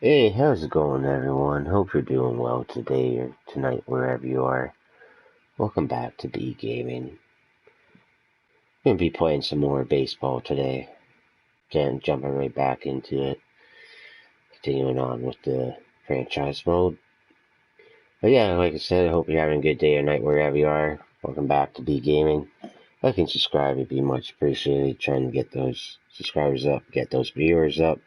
Hey, how's it going, everyone? Hope you're doing well today or tonight, wherever you are. Welcome back to B Gaming. Gonna be playing some more baseball today. Again, jumping right back into it. Continuing on with the franchise mode. But yeah, like I said, I hope you're having a good day or night, wherever you are. Welcome back to B Gaming. Like and subscribe, it'd be much appreciated. Trying to get those subscribers up, get those viewers up.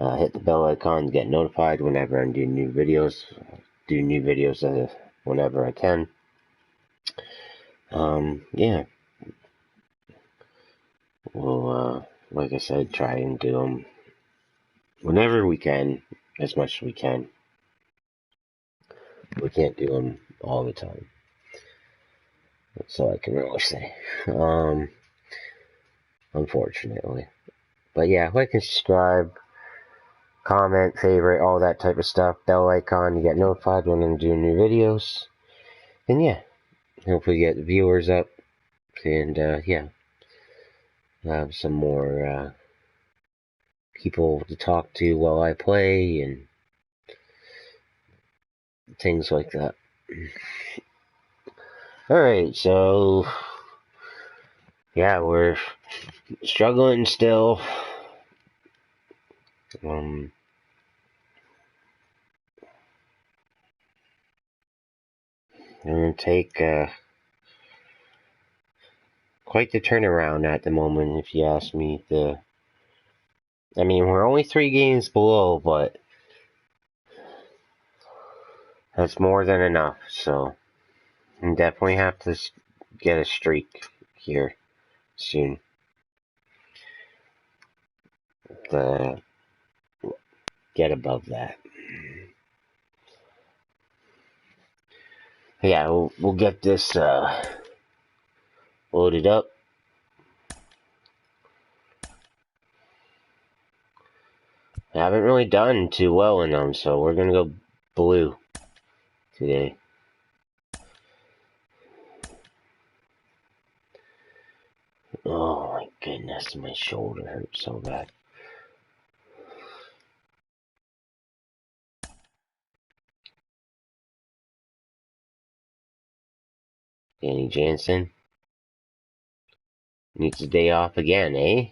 Hit the bell icon to get notified whenever I do new videos. Do new videos whenever I can. Yeah, we'll, like I said, try and do them whenever we can, as much as we can. We can't do them all the time. That's all I can really say. Unfortunately. But yeah, like and subscribe, comment, favorite, all that type of stuff. Bell icon to get notified when I'm doing new videos. And yeah, hopefully get the viewers up. And yeah, have some more people to talk to while I play and things like that. Alright, so yeah, we're struggling still. I'm gonna take quite the turnaround at the moment, if you ask me. I mean, we're only 3 games below, but that's more than enough. So we definitely have to get a streak here soon. To get above that. Yeah, we'll get this loaded up. I haven't really done too well in them, so we're gonna go blue today. Oh my goodness, my shoulder hurts so bad. Danny Jansen needs a day off again, eh?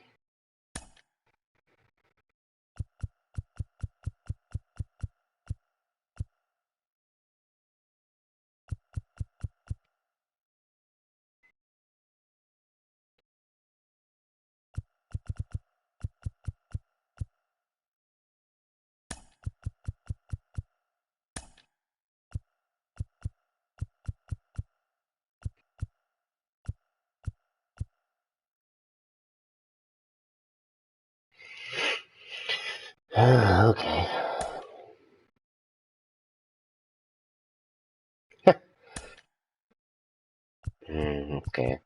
Okay. Okay.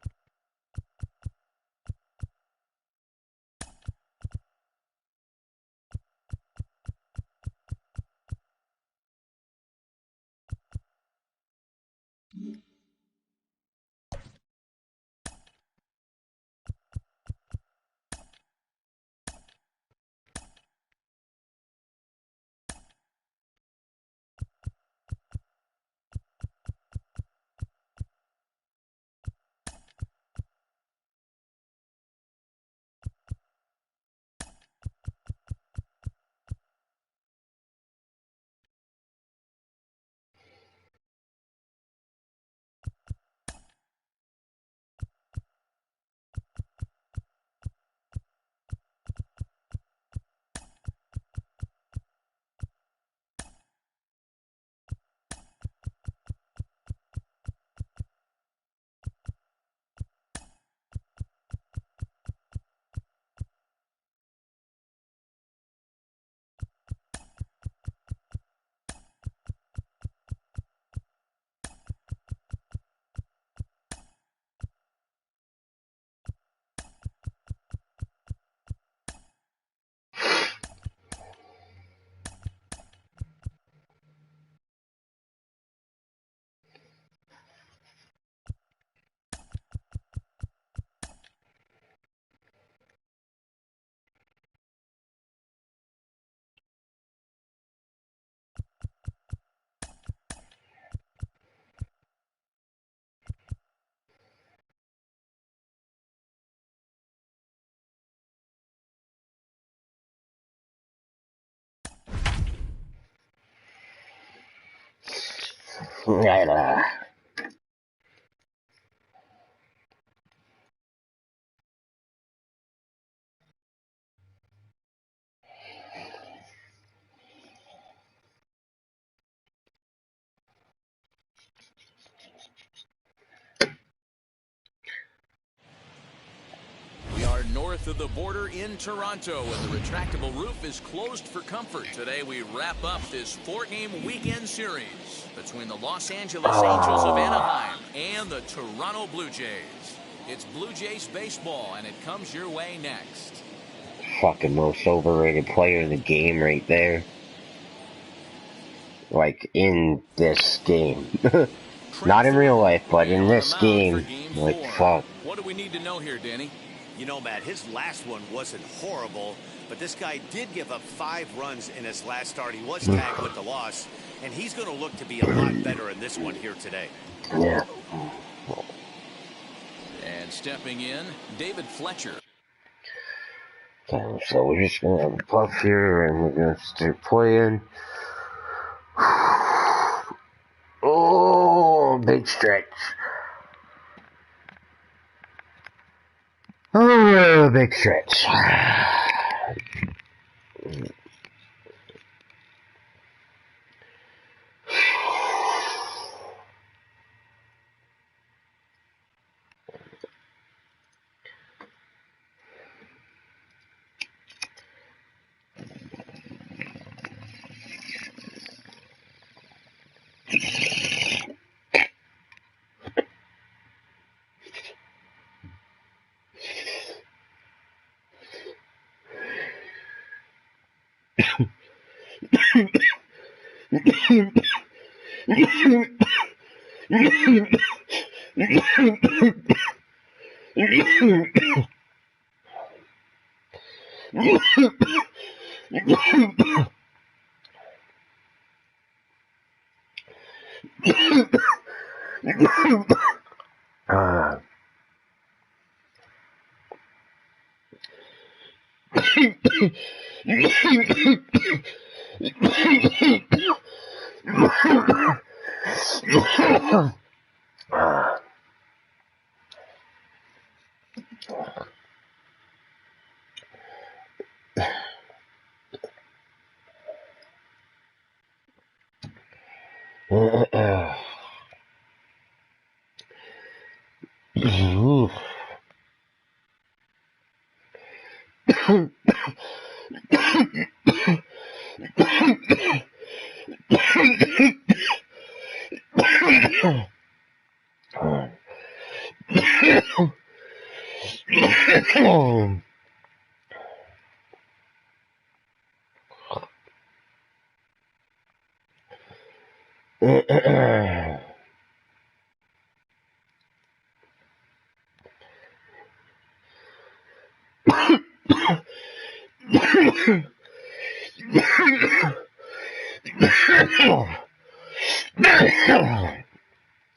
We are north of the border in Toronto, and the retractable roof is closed for comfort. Today we wrap up this 4-game weekend series between the Los Angeles Angels of Anaheim and the Toronto Blue Jays. It's Blue Jays baseball, and it comes your way next. Fucking most overrated player in the game right there. Like, in this game. Not in real life, but in this game. Like, fuck. What do we need to know here, Danny? You know, Matt, his last one wasn't horrible, but this guy did give up 5 runs in his last start. He was tagged with the loss, and he's going to look to be a lot better in this one here today. Yeah. And stepping in, David Fletcher. Okay, so we're just gonna have a puff here, and we're gonna start playing. Oh, big stretch. Oh, big stretch.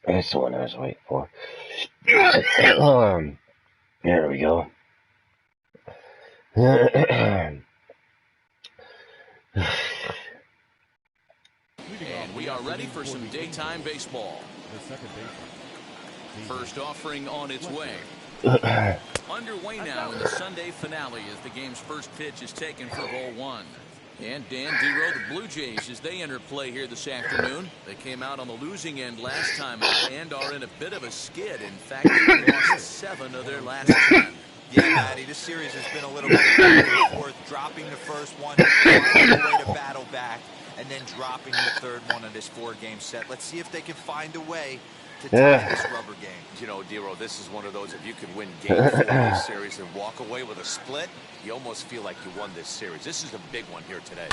That's the one I was waiting for. There we go. And we are ready for some daytime baseball. First offering on its way. Underway now in the Sunday finale as the game's first pitch is taken for ball 1. And Dan Dero, the Blue Jays, as they enter play here this afternoon. They came out on the losing end last time and are in a bit of a skid. In fact, they lost 7 of their last 10. Yeah, Matty, this series has been a little bit back and forth, dropping the first one, finding a way to battle back, and then dropping the third one in this 4-game set. Let's see if they can find a way to tie this rubber game. You know, Dero, this is one of those, if you can win game 4 of this series and walk away with a split, you almost feel like you won this series. This is a big one here today.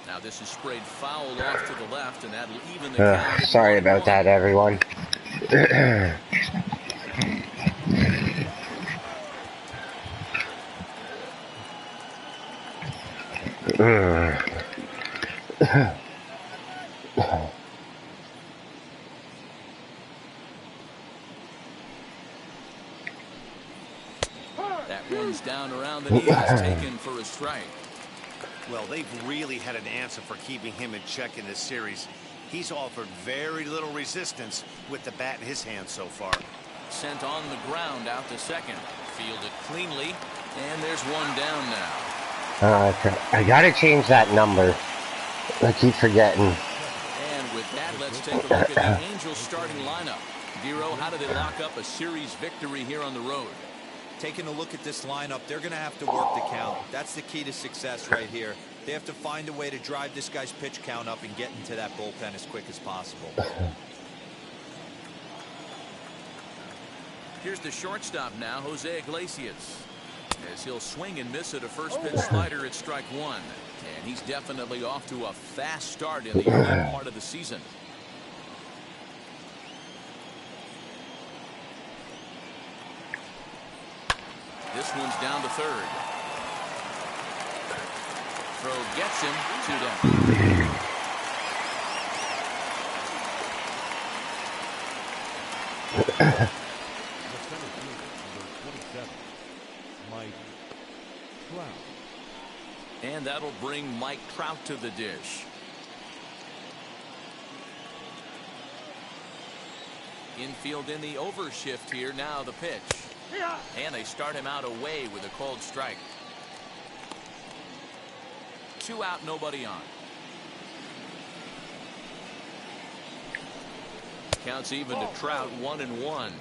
Now this is sprayed foul off to the left, and that'll even the count. Sorry about that, everyone. That one's down around the knees, taken for a strike. Well, they've really had an answer for keeping him in check in this series. He's offered very little resistance with the bat in his hand so far. Sent on the ground out to second. Fielded cleanly. And there's one down now. I gotta change that number. I keep forgetting. And with that, let's take a look at the Angels starting lineup. Dero, how do they lock up a series victory here on the road? Taking a look at this lineup, they're going to have to work the count. That's the key to success right here. They have to find a way to drive this guy's pitch count up and get into that bullpen as quick as possible. Here's the shortstop now, Jose Iglesias. As he'll swing and miss at a first pitch slider at strike one. And he's definitely off to a fast start in the early part of the season. This one's down to third. Throw gets him, 2 down. And that'll bring Mike Trout to the dish. Infield in the overshift here. Now the pitch. And they start him out away with a called strike. 2 out, nobody on. Counts even to Trout, 1-1.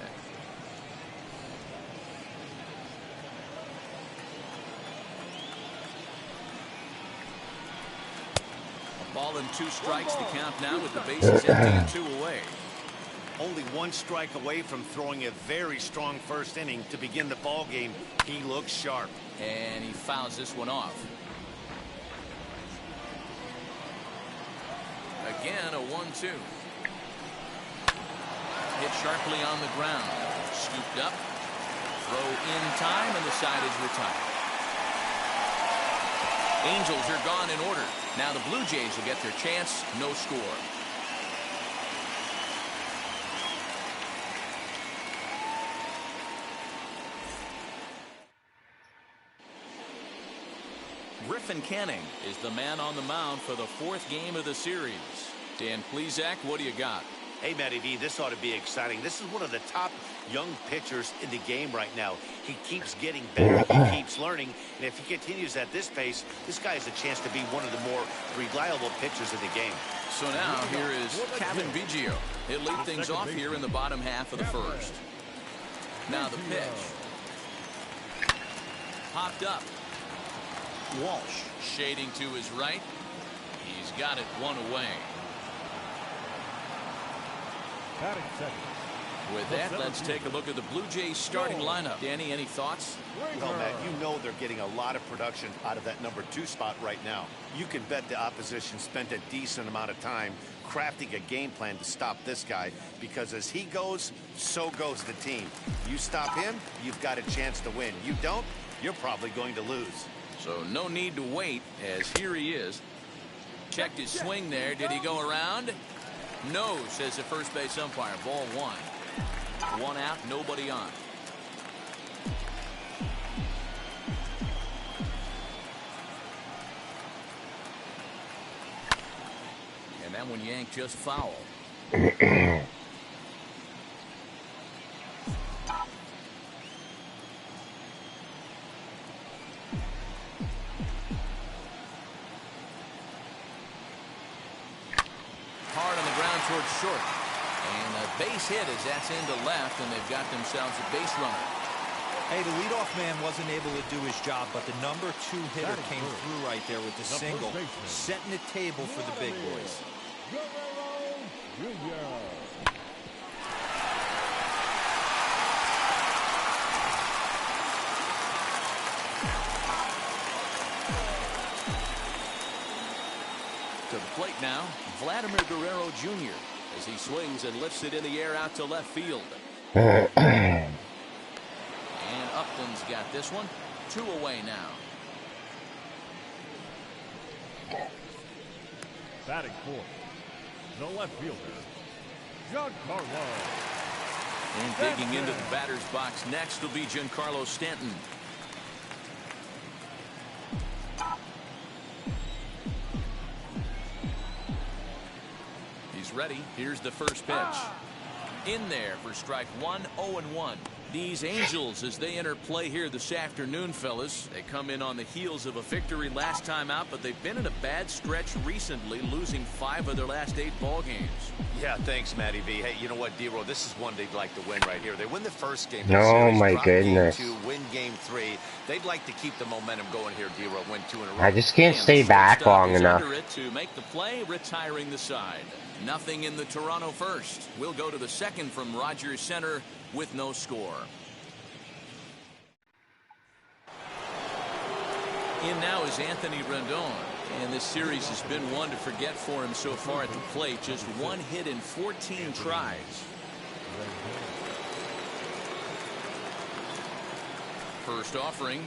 A ball and 2 strikes to count now with the bases empty and 2 away. Only 1 strike away from throwing a very strong first inning to begin the ball game. He looks sharp. And he fouls this one off. Again, a 1-2. Hit sharply on the ground. Scooped up. Throw in time, and the side is retired. Angels are gone in order. Now the Blue Jays will get their chance. No score. Griffin Canning is the man on the mound for the 4th game of the series. Dan Plesac, what do you got? Hey, Matty V, this ought to be exciting. This is one of the top young pitchers in the game right now. He keeps getting better. He keeps learning. And if he continues at this pace, this guy has a chance to be one of the more reliable pitchers in the game. So now here is Kevin Biggio. He'll lead things off here in the bottom half of the first. Now the pitch. Popped up. Walsh shading to his right. He's got it 1 away. With that, let's take a look at the Blue Jays starting lineup. Danny, any thoughts? Well, Matt, you know they're getting a lot of production out of that number 2 spot right now. You can bet the opposition spent a decent amount of time crafting a game plan to stop this guy, because as he goes, so goes the team. You stop him, you've got a chance to win. You don't, you're probably going to lose. So no need to wait, as here he is. Checked his swing there. Did he go around? No, says the first base umpire. Ball 1. 1 out, nobody on. And that one yanked just foul. Towards short. And a base hit as that's into left, and they've got themselves a base runner. Hey, the leadoff man wasn't able to do his job, but the number 2 hitter came through right there with the single, setting the table for the big boys. To the plate now, Vladimir Guerrero Jr. as he swings and lifts it in the air out to left field. And Upton's got this one. 2 away now. Batting fourth, the left fielder, Giancarlo. And digging into the batter's box next will be Giancarlo Stanton. is ready. Here's the first pitch. In there for strike one, 0-1. These Angels, as they enter play here this afternoon, fellas, they come in on the heels of a victory last time out, but they've been in a bad stretch recently, losing 5 of their last 8 ball games. Yeah, thanks, Matty V. Hey, you know what, D-Roll, this is one they'd like to win right here. They win the first game. Oh my drop goodness. Game 2, win game 3. They'd like to keep the momentum going here, D-Roll, win 2 in a row. I just can't And stay the back shortstop long is enough. under it to make the play, retiring the side. Nothing in the Toronto first. We'll go to the second from Rogers Center with no score. In now is Anthony Rendon, and this series has been one to forget for him so far at the plate. Just 1 hit in 14 tries. First offering.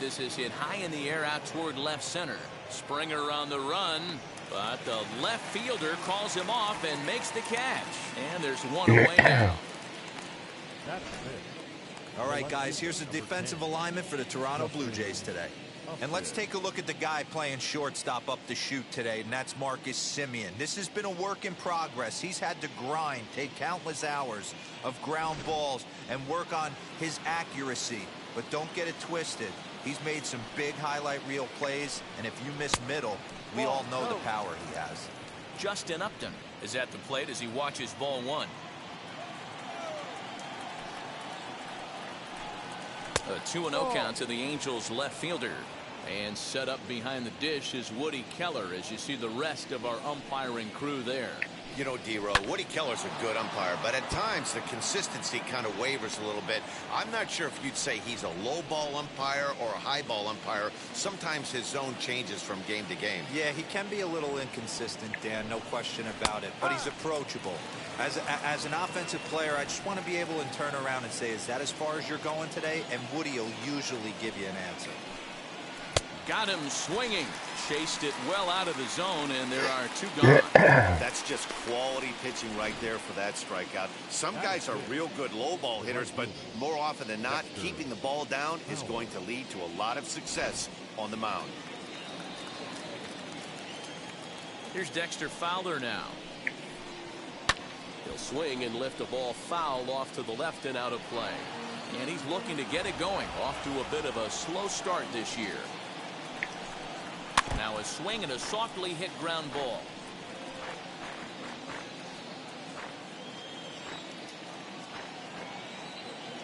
This is hit high in the air out toward left center. Springer on the run, but the left fielder calls him off and makes the catch. And there's one away now. All right, guys, here's the defensive alignment for the Toronto Blue Jays today. And let's take a look at the guy playing shortstop up the chute today, and that's Marcus Semien. This has been a work in progress. He's had to grind, take countless hours of ground balls, and work on his accuracy. But don't get it twisted. He's made some big highlight reel plays, and if you miss middle, we all know the power he has. Justin Upton is at the plate as he watches ball 1. A 2-0 count to the Angels left fielder. And set up behind the dish is Woody Keller as you see the rest of our umpiring crew there. You know, D-Row, Woody Keller's a good umpire, but at times the consistency kind of wavers a little bit. I'm not sure if you'd say he's a low ball umpire or a high ball umpire. Sometimes his zone changes from game to game. Yeah, he can be a little inconsistent, Dan, no question about it, but he's approachable. As an offensive player, I just want to be able to turn around and say, is that as far as you're going today? And Woody will usually give you an answer. Got him swinging. Chased it well out of the zone, and there are 2 gone. That's just quality pitching right there for that strikeout. Some guys are real good low ball hitters, but more often than not, keeping the ball down is going to lead to a lot of success on the mound. Here's Dexter Fowler now. He'll swing and lift a ball foul off to the left and out of play. And he's looking to get it going. Off to a bit of a slow start this year. Now a swing and a softly hit ground ball.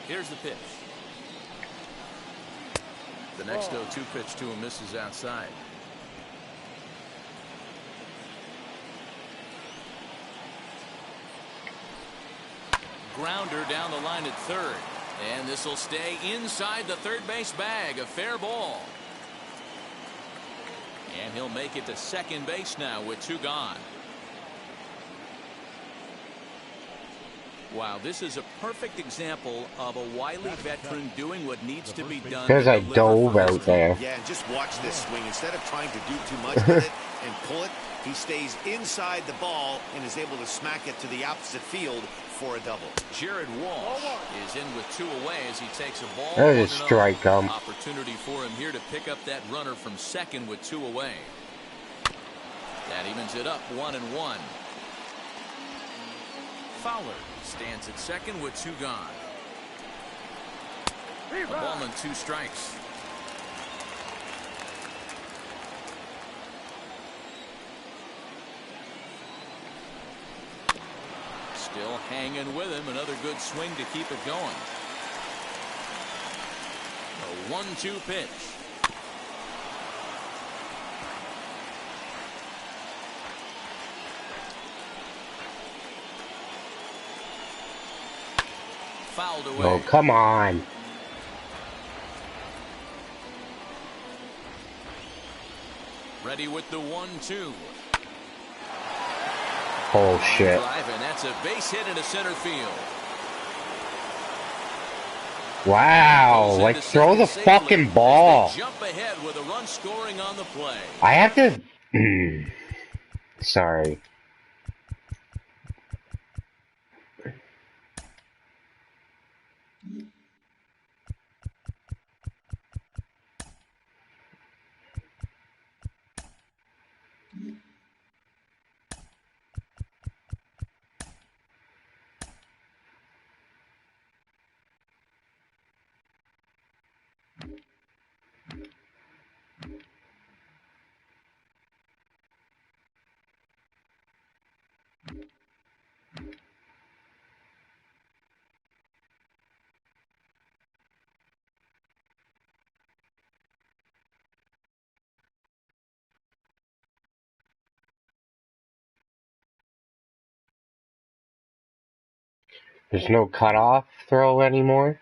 Here's the pitch. The next 0-2 pitch to him misses outside. Grounder down the line at third. And this will stay inside the third base bag. A fair ball. And he'll make it to second base now with 2 gone. Wow, this is a perfect example of a wily veteran doing what needs to be done. There's a dove out there. Yeah, and just watch this swing. Instead of trying to do too much with it and pull it, he stays inside the ball and is able to smack it to the opposite field for a double. Jared Walsh is in with 2 away as he takes a ball. There's a strike. Opportunity for him here to pick up that runner from second with 2 away. That evens it up 1-1. Fowler stands at second with 2 gone. A ball and 2 strikes. Still hanging with him. Another good swing to keep it going. A 1-2 pitch. Fouled away. Oh, come on. Ready with the 1-2. Oh, shit. Drive, and that's a base hit into center field. Wow, like throw the fucking ball. Jump ahead with a run scoring on the play. I have to... Sorry. There's no cutoff throw anymore?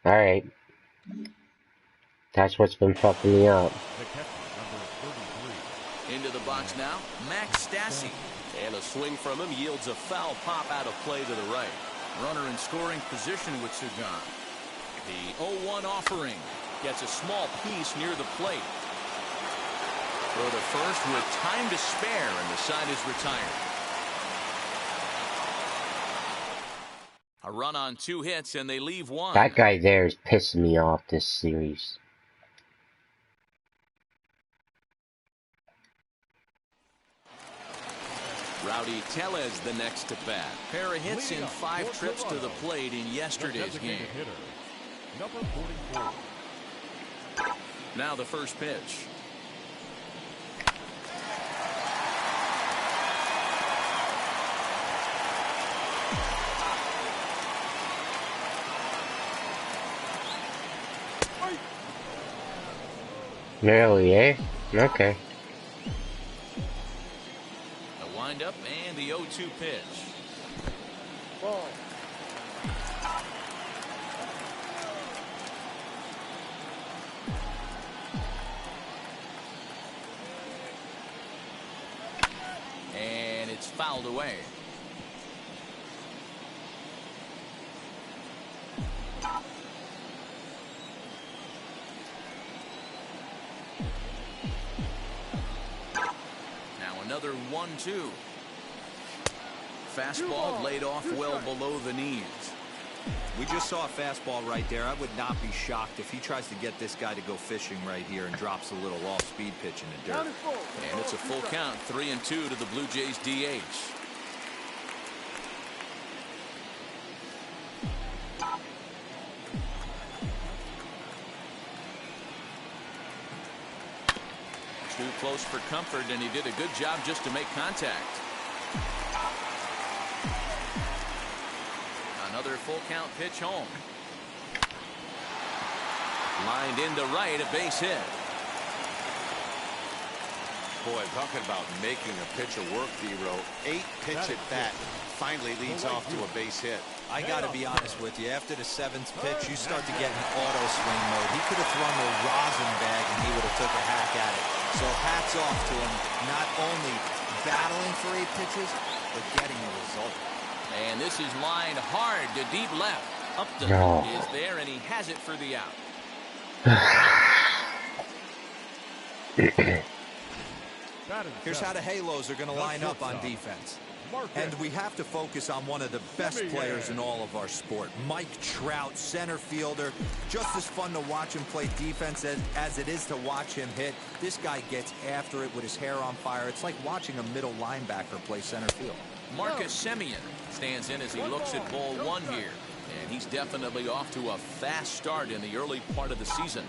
Alright. That's what's been fucking me up. The catcher, number 33. Into the box now, Max Stassi. And a swing from him yields a foul pop out of play to the right. Runner in scoring position with Sugan. The 0-1 offering gets a small piece near the plate. Throw to first with time to spare, and the side is retired. A run on 2 hits, and they leave 1. That guy there is pissing me off this series. Rowdy Tellez the next to bat. Pair of hits in 5 trips to the plate in yesterday's game. Hitter, number 44. Now the first pitch. Really, eh? Okay. The windup and the 0-2 pitch. Ball. And it's fouled away. Now another 1-2. Fastball laid off well below the knees. We just saw a fastball right there. I would not be shocked if he tries to get this guy to go fishing right here and drops a little off-speed pitch in the dirt. And it's a full count, 3-2 to the Blue Jays DH. Too close for comfort, and he did a good job just to make contact. Another full count pitch home. Lined into right, a base hit. Boy, talking about making a pitcher work, D-Row. 8 pitch at bat finally leads off to a base hit. I got to be honest with you. After the 7th pitch, you start to get in auto swing mode. He could have thrown a rosin bag and he would have took a hack at it. So hats off to him, not only battling for 8 pitches, but getting a result. And this is lined hard to deep left. Upton is there, and he has it for the out. Here's how the Halos are going to line up on defense. And we have to focus on one of the best players in all of our sport. Mike Trout, center fielder. Just as fun to watch him play defense as it is to watch him hit. This guy gets after it with his hair on fire. It's like watching a middle linebacker play center field. Marcus Semien stands in as he looks at ball 1 here. And he's definitely off to a fast start in the early part of the season.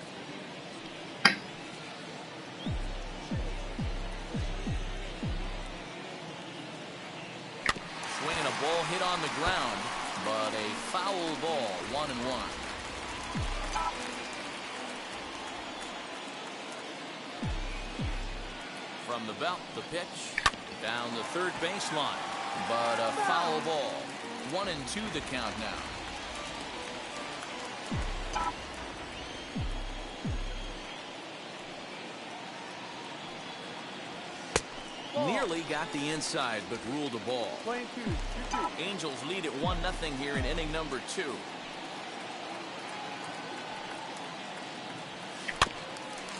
Swinging a ball hit on the ground, but a foul ball, 1-1. From the belt, the pitch down the third baseline, but a foul ball. 1-2 the count now. Nearly got the inside, but ruled a ball. Angels lead at 1-0 here in inning number 2.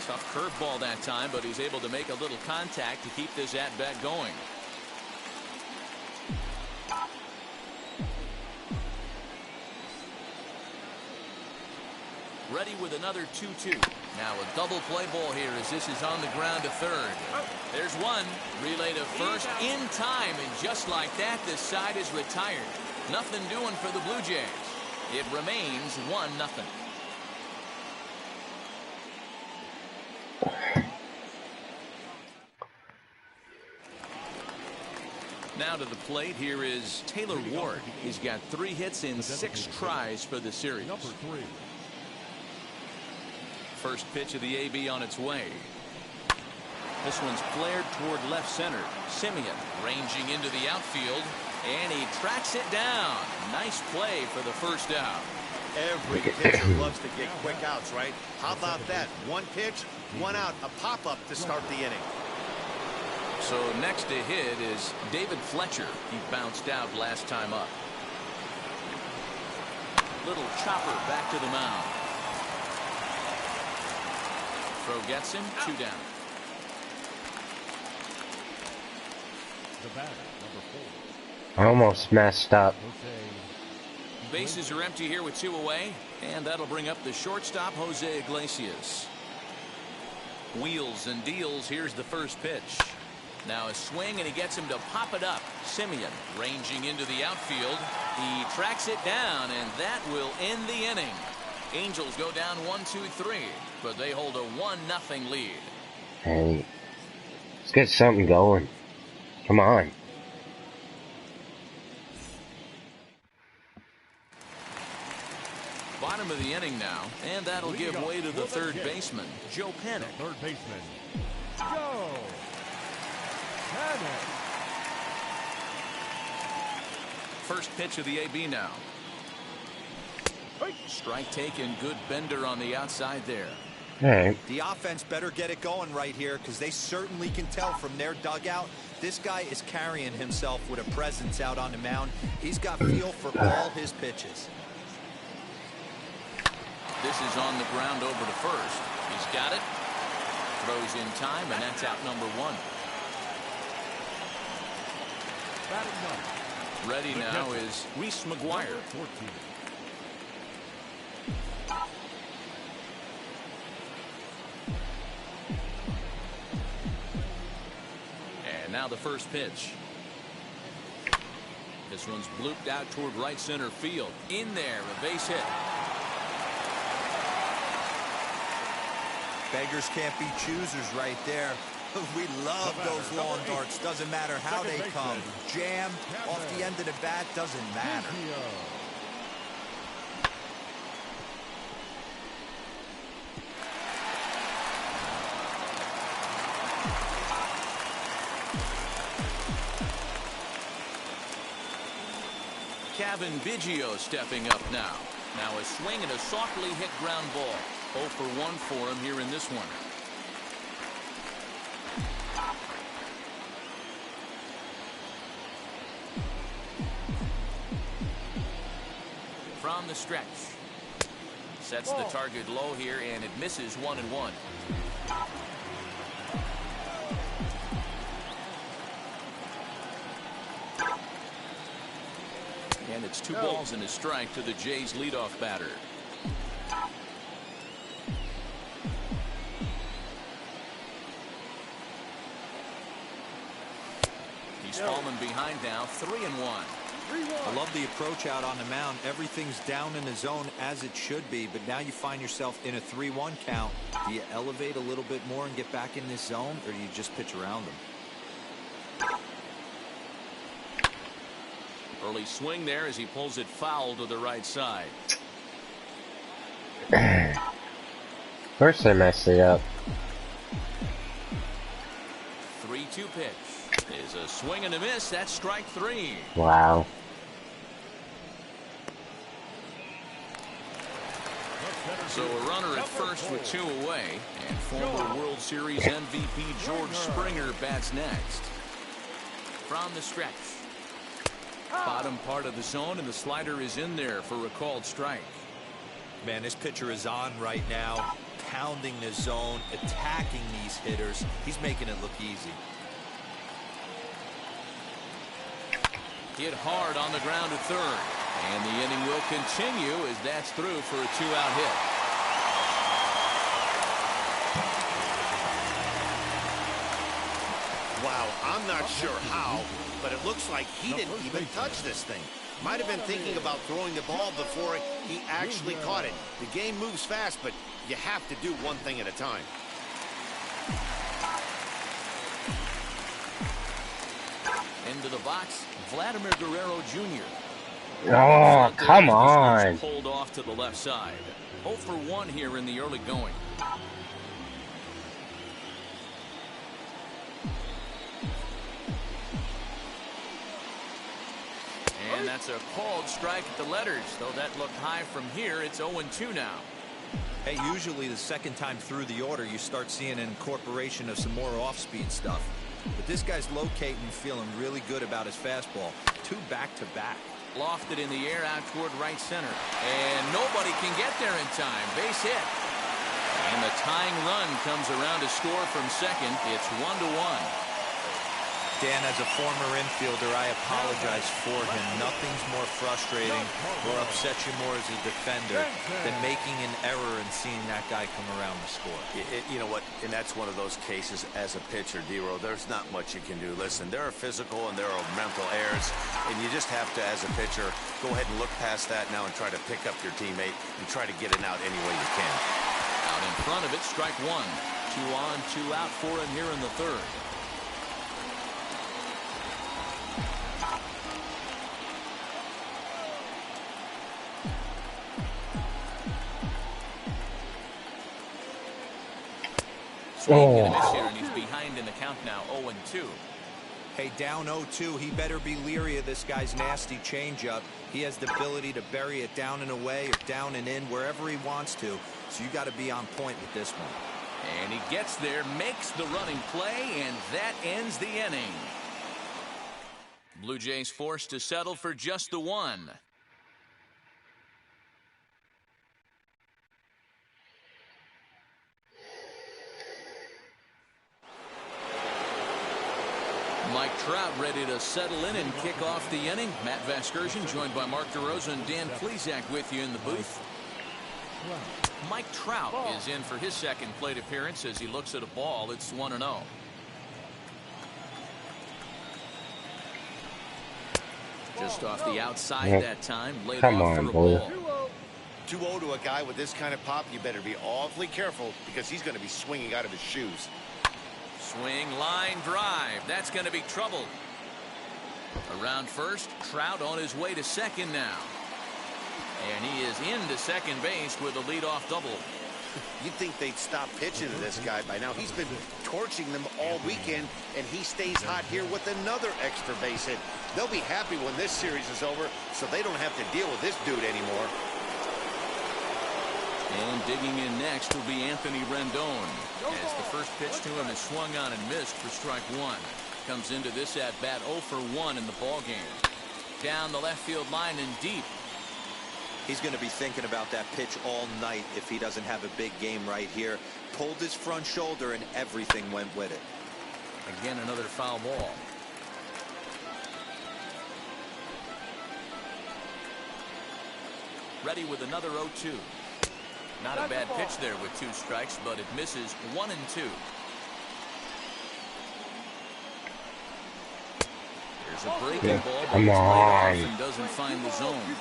Tough curveball that time, but he's able to make a little contact to keep this at-bat going. Ready with another 2-2. Now a double play ball here as this is on the ground to third. There's one. Relay to first in time, and just like that, this side is retired. Nothing doing for the Blue Jays. It remains 1-0. Now to the plate, here is Taylor Ward. He's got 3 hits in 6 tries for the series. Number 3. First pitch of the AB on its way. This one's flared toward left center. Semien ranging into the outfield. And he tracks it down. Nice play for the first out. Every pitcher loves to get quick outs, right? How about that? One pitch, one out, a pop-up to start the inning. So next to hit is David Fletcher. He bounced out last time up. Little chopper back to the mound. Throw gets him, 2 down. The batter, number 4. Almost messed up. Bases are empty here with 2 away, and that'll bring up the shortstop, Jose Iglesias. Wheels and deals. Here's the first pitch. Now a swing, and he gets him to pop it up. Simeon ranging into the outfield. He tracks it down, and that will end the inning. Angels go down 1-2-3, but they hold a 1-0 lead. Hey, let's get something going. Come on. Bottom of the inning now, and that'll give way to the third baseman, Joe Panic. Third baseman, Joe Panic. First pitch of the AB now. Strike taken, good bender on the outside there. Hey. The offense better get it going right here, because they certainly can tell from their dugout this guy is carrying himself with a presence out on the mound. He's got feel for all his pitches. This is on the ground over to first. He's got it. Throws in time, and that's out number 1. Ready now is Reese McGuire. 14. And now the first pitch. This one's blooped out toward right center field. In there, a base hit. Beggars can't be choosers right there. We love those long darts. Doesn't matter how they come. Jammed off the end of the bat, doesn't matter. Kevin Biggio stepping up now. Now a swing and a softly hit ground ball. 0 for 1 for him here in this one. From the stretch. Sets the target low here, and it misses 1-1. And it's 2 balls and a strike to the Jays leadoff batter. He's fallen behind now, 3-1. I love the approach out on the mound. Everything's down in the zone as it should be, but now you find yourself in a 3-1 count. Do you elevate a little bit more and get back in this zone, or do you just pitch around them? Early swing there as he pulls it foul to the right side. First I messed it up. 3-2 pitch is a swing and a miss. That's strike 3. Wow. So a runner at first with 2 away, and former World Series MVP George Springer bats next. From the stretch. Bottom part of the zone, and the slider is in there for a called strike. Man, this pitcher is on right now, pounding the zone, attacking these hitters. He's making it look easy. Hit hard on the ground at third, and the inning will continue as that's through for a 2-out hit. Wow, I'm not sure how, but it looks like he didn't even touch this thing. Might have been thinking about throwing the ball before he actually caught it. The game moves fast, but you have to do one thing at a time. Into the box, Vladimir Guerrero Jr. Oh, come on. Pulled off to the left side. 0 for 1 here in the early going. And that's a called strike at the letters. Though that looked high from here, it's 0-2 now. Hey, usually the second time through the order, you start seeing an incorporation of some more off-speed stuff. But this guy's locating and feeling really good about his fastball. 2 back-to-back. Lofted in the air out toward right center. And nobody can get there in time. Base hit. And the tying run comes around to score from second. It's 1-1. Dan, as a former infielder, I apologize for him. Nothing's more frustrating or upsets you more as a defender than making an error and seeing that guy come around to score. You know what? And that's one of those cases as a pitcher, D-Row. There's not much you can do. Listen, there are physical and there are mental errors, and you just have to, as a pitcher, go ahead and look past that now and try to pick up your teammate and try to get it out any way you can. Out in front of it, strike one. 2 on, 2 out for him here in the third. Swing and a miss here, and he's behind in the count now, 0-2. Hey, down 0-2, he better be leery of this guy's nasty changeup. He has the ability to bury it down and away or down and in wherever he wants to. So you got to be on point with this one. And he gets there, makes the running play, and that ends the inning. Blue Jays forced to settle for just the one. Mike Trout ready to settle in and kick off the inning. Matt Vasgersian joined by Mark DeRosa and Dan Plesac with you in the booth. Mike Trout is in for his second plate appearance as he looks at a ball. It's 1-0. Just off the outside that time. Laid off for a ball. 2-0 to a guy with this kind of pop, you better be awfully careful because he's going to be swinging out of his shoes. Swing, line drive. That's going to be trouble. Around first, Trout on his way to second now. And he is into second base with a leadoff double. You'd think they'd stop pitching to this guy by now. He's been torching them all weekend, and he stays hot here with another extra base hit. They'll be happy when this series is over, so they don't have to deal with this dude anymore. And digging in next will be Anthony Rendon, as the first pitch to him is swung on and missed for strike one. Comes into this at-bat 0 for 1 in the ballgame. Down the left field line and deep. He's going to be thinking about that pitch all night if he doesn't have a big game right here. Pulled his front shoulder and everything went with it. Again, another foul ball. Ready with another 0-2. Not a bad pitch there with 2 strikes, but it misses 1 and 2. There's a breaking ball, but it's laid off and doesn't find the zone.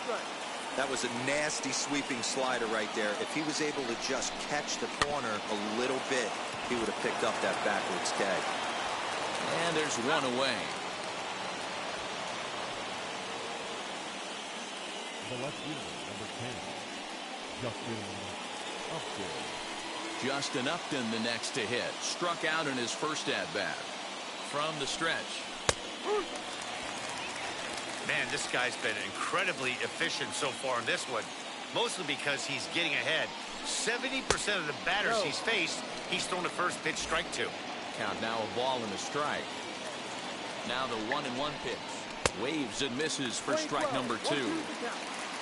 That was a nasty sweeping slider right there. If he was able to just catch the corner a little bit, he would have picked up that backwards tag. And there's 1 away. The left fielder, number 10, Justin Upton the next to hit. Struck out in his first at-bat. From the stretch. Man, this guy's been incredibly efficient so far in this one, mostly because he's getting ahead. 70% of the batters he's faced, he's thrown a first pitch strike to. Count now a ball and a strike. Now the 1-1 pitch. Waves and misses for strike number 2.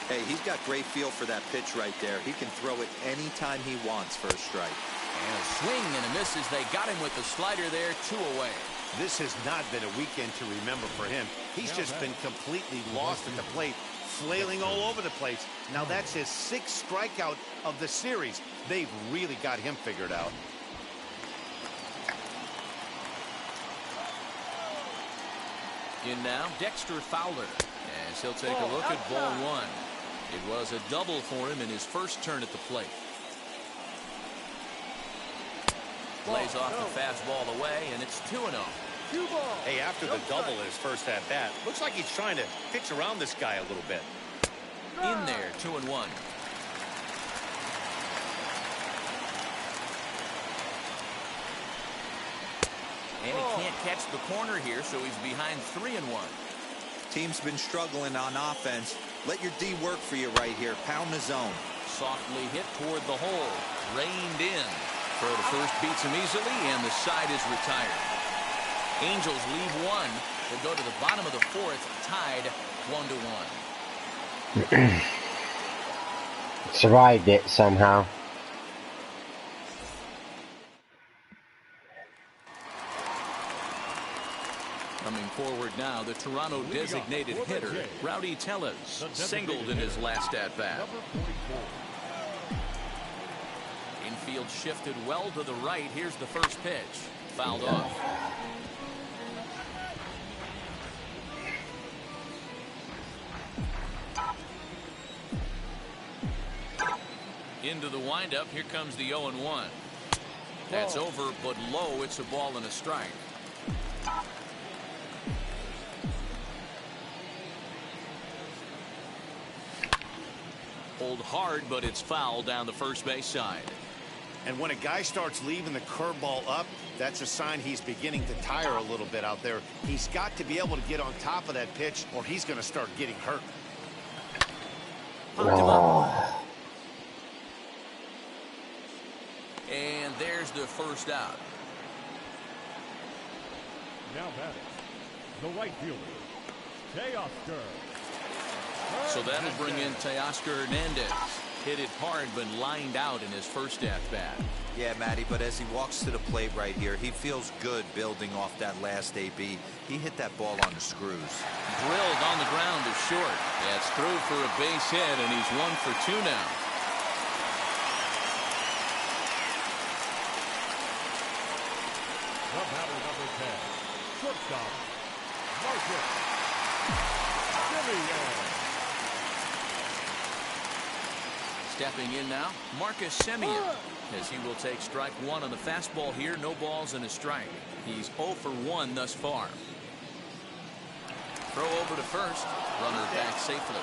Hey, he's got great feel for that pitch right there. He can throw it anytime he wants for a strike. And a swing and a miss as they got him with the slider there, 2 away. This has not been a weekend to remember for him. He's just been completely lost at the plate, flailing all over the place. Now that's his 6th strikeout of the series. They've really got him figured out. In now, Dexter Fowler, as he'll take a look at ball 1. It was a double for him in his first turn at the plate. Plays off the fastball away, and it's 2-0. Hey, after the double in his first at-bat, looks like he's trying to pitch around this guy a little bit. In there, 2-1. And he can't catch the corner here, so he's behind 3-1. Team's been struggling on offense. Let your D work for you right here. Pound the zone. Softly hit toward the hole. Reined in. Throw to first beats him easily, and the side is retired. Angels leave one. They go to the bottom of the fourth, tied 1-1. Survived it somehow. Coming forward now, the Toronto designated hitter, Rowdy Tellez, singled in his last at-bat. Infield shifted well to the right. Here's the first pitch. Fouled off. Into the windup. Here comes the 0-1. That's over, but low. It's a ball and a strike. Hold hard, but it's foul down the first base side. And when a guy starts leaving the curveball up, that's a sign he's beginning to tire a little bit out there. He's got to be able to get on top of that pitch, or he's going to start getting hurt. And there's the first out. Now batting, the right fielder, Teoscar. So that'll bring in Teoscar Hernandez. Hit it hard, but lined out in his first at-bat. Yeah, Matty, but as he walks to the plate right here, he feels good building off that last AB. He hit that ball on the screws. Drilled on the ground to short. That's through for a base hit, and he's 1 for 2 now. The batter number 10, shortstop, Marcus Semien. Stepping in now, Marcus Semien, as he will take strike one on the fastball here. No balls and a strike. He's 0 for 1 thus far. Throw over to first. Runner back safely.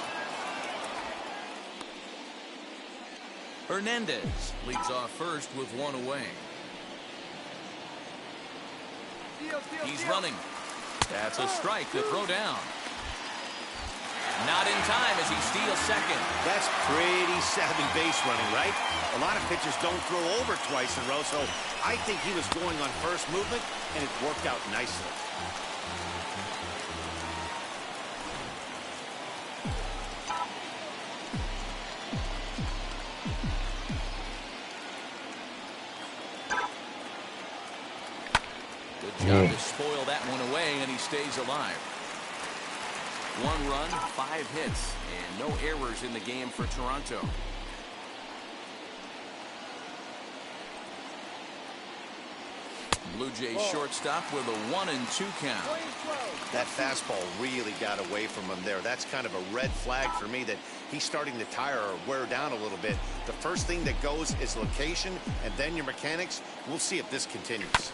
Hernandez leads off first with one away. He's running. That's a strike to throw down. Not in time as he steals second. That's pretty savvy base running, right? A lot of pitchers don't throw over twice in a row, so I think he was going on first movement, and it worked out nicely. Good job to spoil that one away, and he stays alive. 1 run, 5 hits, and no errors in the game for Toronto. Blue Jays shortstop with a 1-2 count. That fastball really got away from him there. That's kind of a red flag for me that he's starting to tire or wear down a little bit. The first thing that goes is location, and then your mechanics. We'll see if this continues.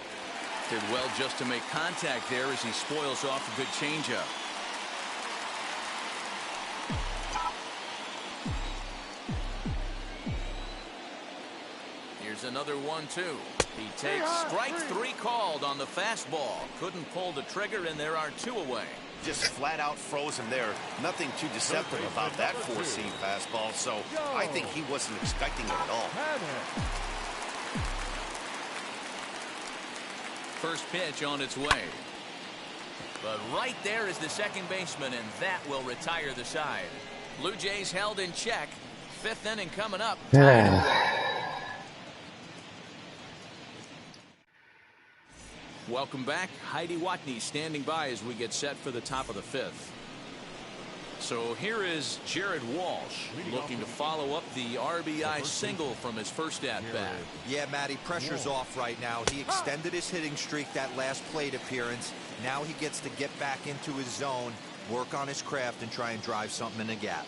Did well just to make contact there as he spoils off a good changeup. Here's another 1-2. He takes strike 3 called on the fastball. Couldn't pull the trigger, and there are 2 away. Just flat out froze him there. Nothing too deceptive about that four-seam fastball, so I think he wasn't expecting it at all. First pitch on its way. But right there is the second baseman, and that will retire the side. Blue Jays held in check. 5th inning coming up. Welcome back. Heidi Watney standing by as we get set for the top of the 5th. So here is Jared Walsh looking to follow up the RBI single from his first at-bat. Yeah, Matty, pressure's off right now. He extended his hitting streak that last plate appearance. Now he gets to get back into his zone, work on his craft, and try and drive something in the gap.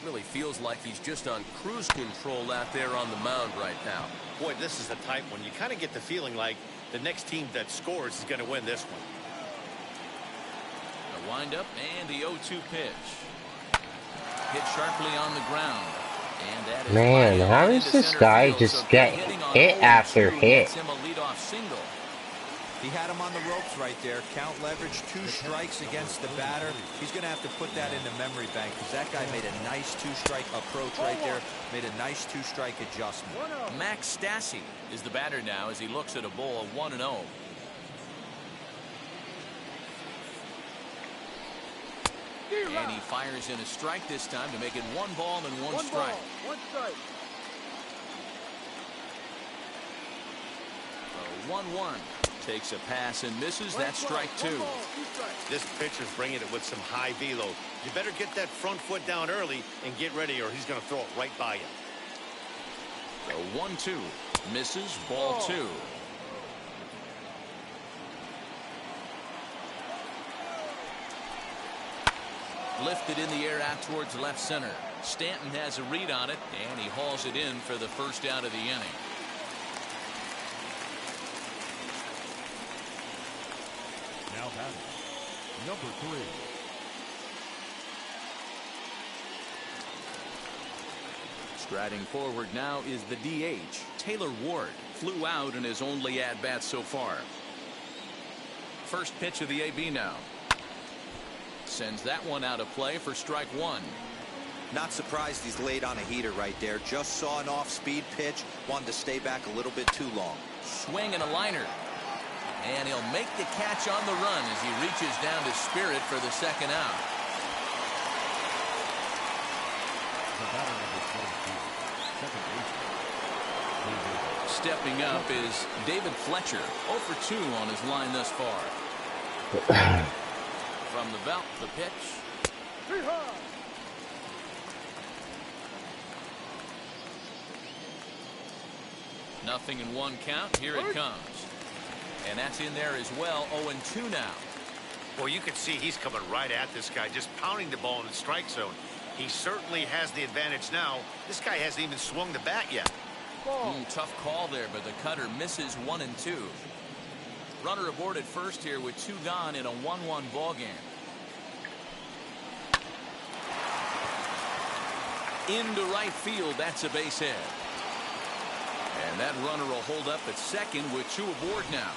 Really feels like he's just on cruise control out there on the mound right now. Boy, this is the type one. You kind of get the feeling like the next team that scores is going to win this one. The windup and the 0-2 pitch. Hit sharply on the ground. And that is Man, how does this guy just get hit after hit? Him a leadoff single. He had him on the ropes right there. Count leverage, 2 strikes against the batter. He's going to have to put that in the memory bank because that guy made a nice 2-strike approach right there. Made a nice 2-strike adjustment. Max Stassi is the batter now as he looks at a ball 1-0. And he fires in a strike this time to make it 1 ball and 1 strike. 1 strike. 1-1. Takes a pass and misses. That's strike 2. This pitcher's bringing it with some high velo. You better get that front foot down early and get ready or he's going to throw it right by you. The 1-2. Misses. Ball 2. Lifted in the air out towards left center. Stanton has a read on it, and he hauls it in for the first out of the inning. Now batting, number 3. Striding forward now is the DH. Taylor Ward flew out in his only at-bat so far. First pitch of the AB now. Sends that one out of play for strike 1. Not surprised he's laid on a heater right there. Just saw an off-speed pitch. Wanted to stay back a little bit too long. Swing and a liner. And he'll make the catch on the run as he reaches down to Spirit for the second out. The batter number 22, second baseman. Stepping up is David Fletcher. 0 for 2 on his line thus far. From the belt, the pitch. Nothing in 1 count. Here it comes. And that's in there as well. 0-2 now. Well, you can see he's coming right at this guy, just pounding the ball in the strike zone. He certainly has the advantage now. This guy hasn't even swung the bat yet. Tough call there, but the cutter misses 1-2. Runner aboard at first here with 2 gone in a 1-1 ball game. Into right field. That's a base hit. And that runner will hold up at second with 2 aboard now.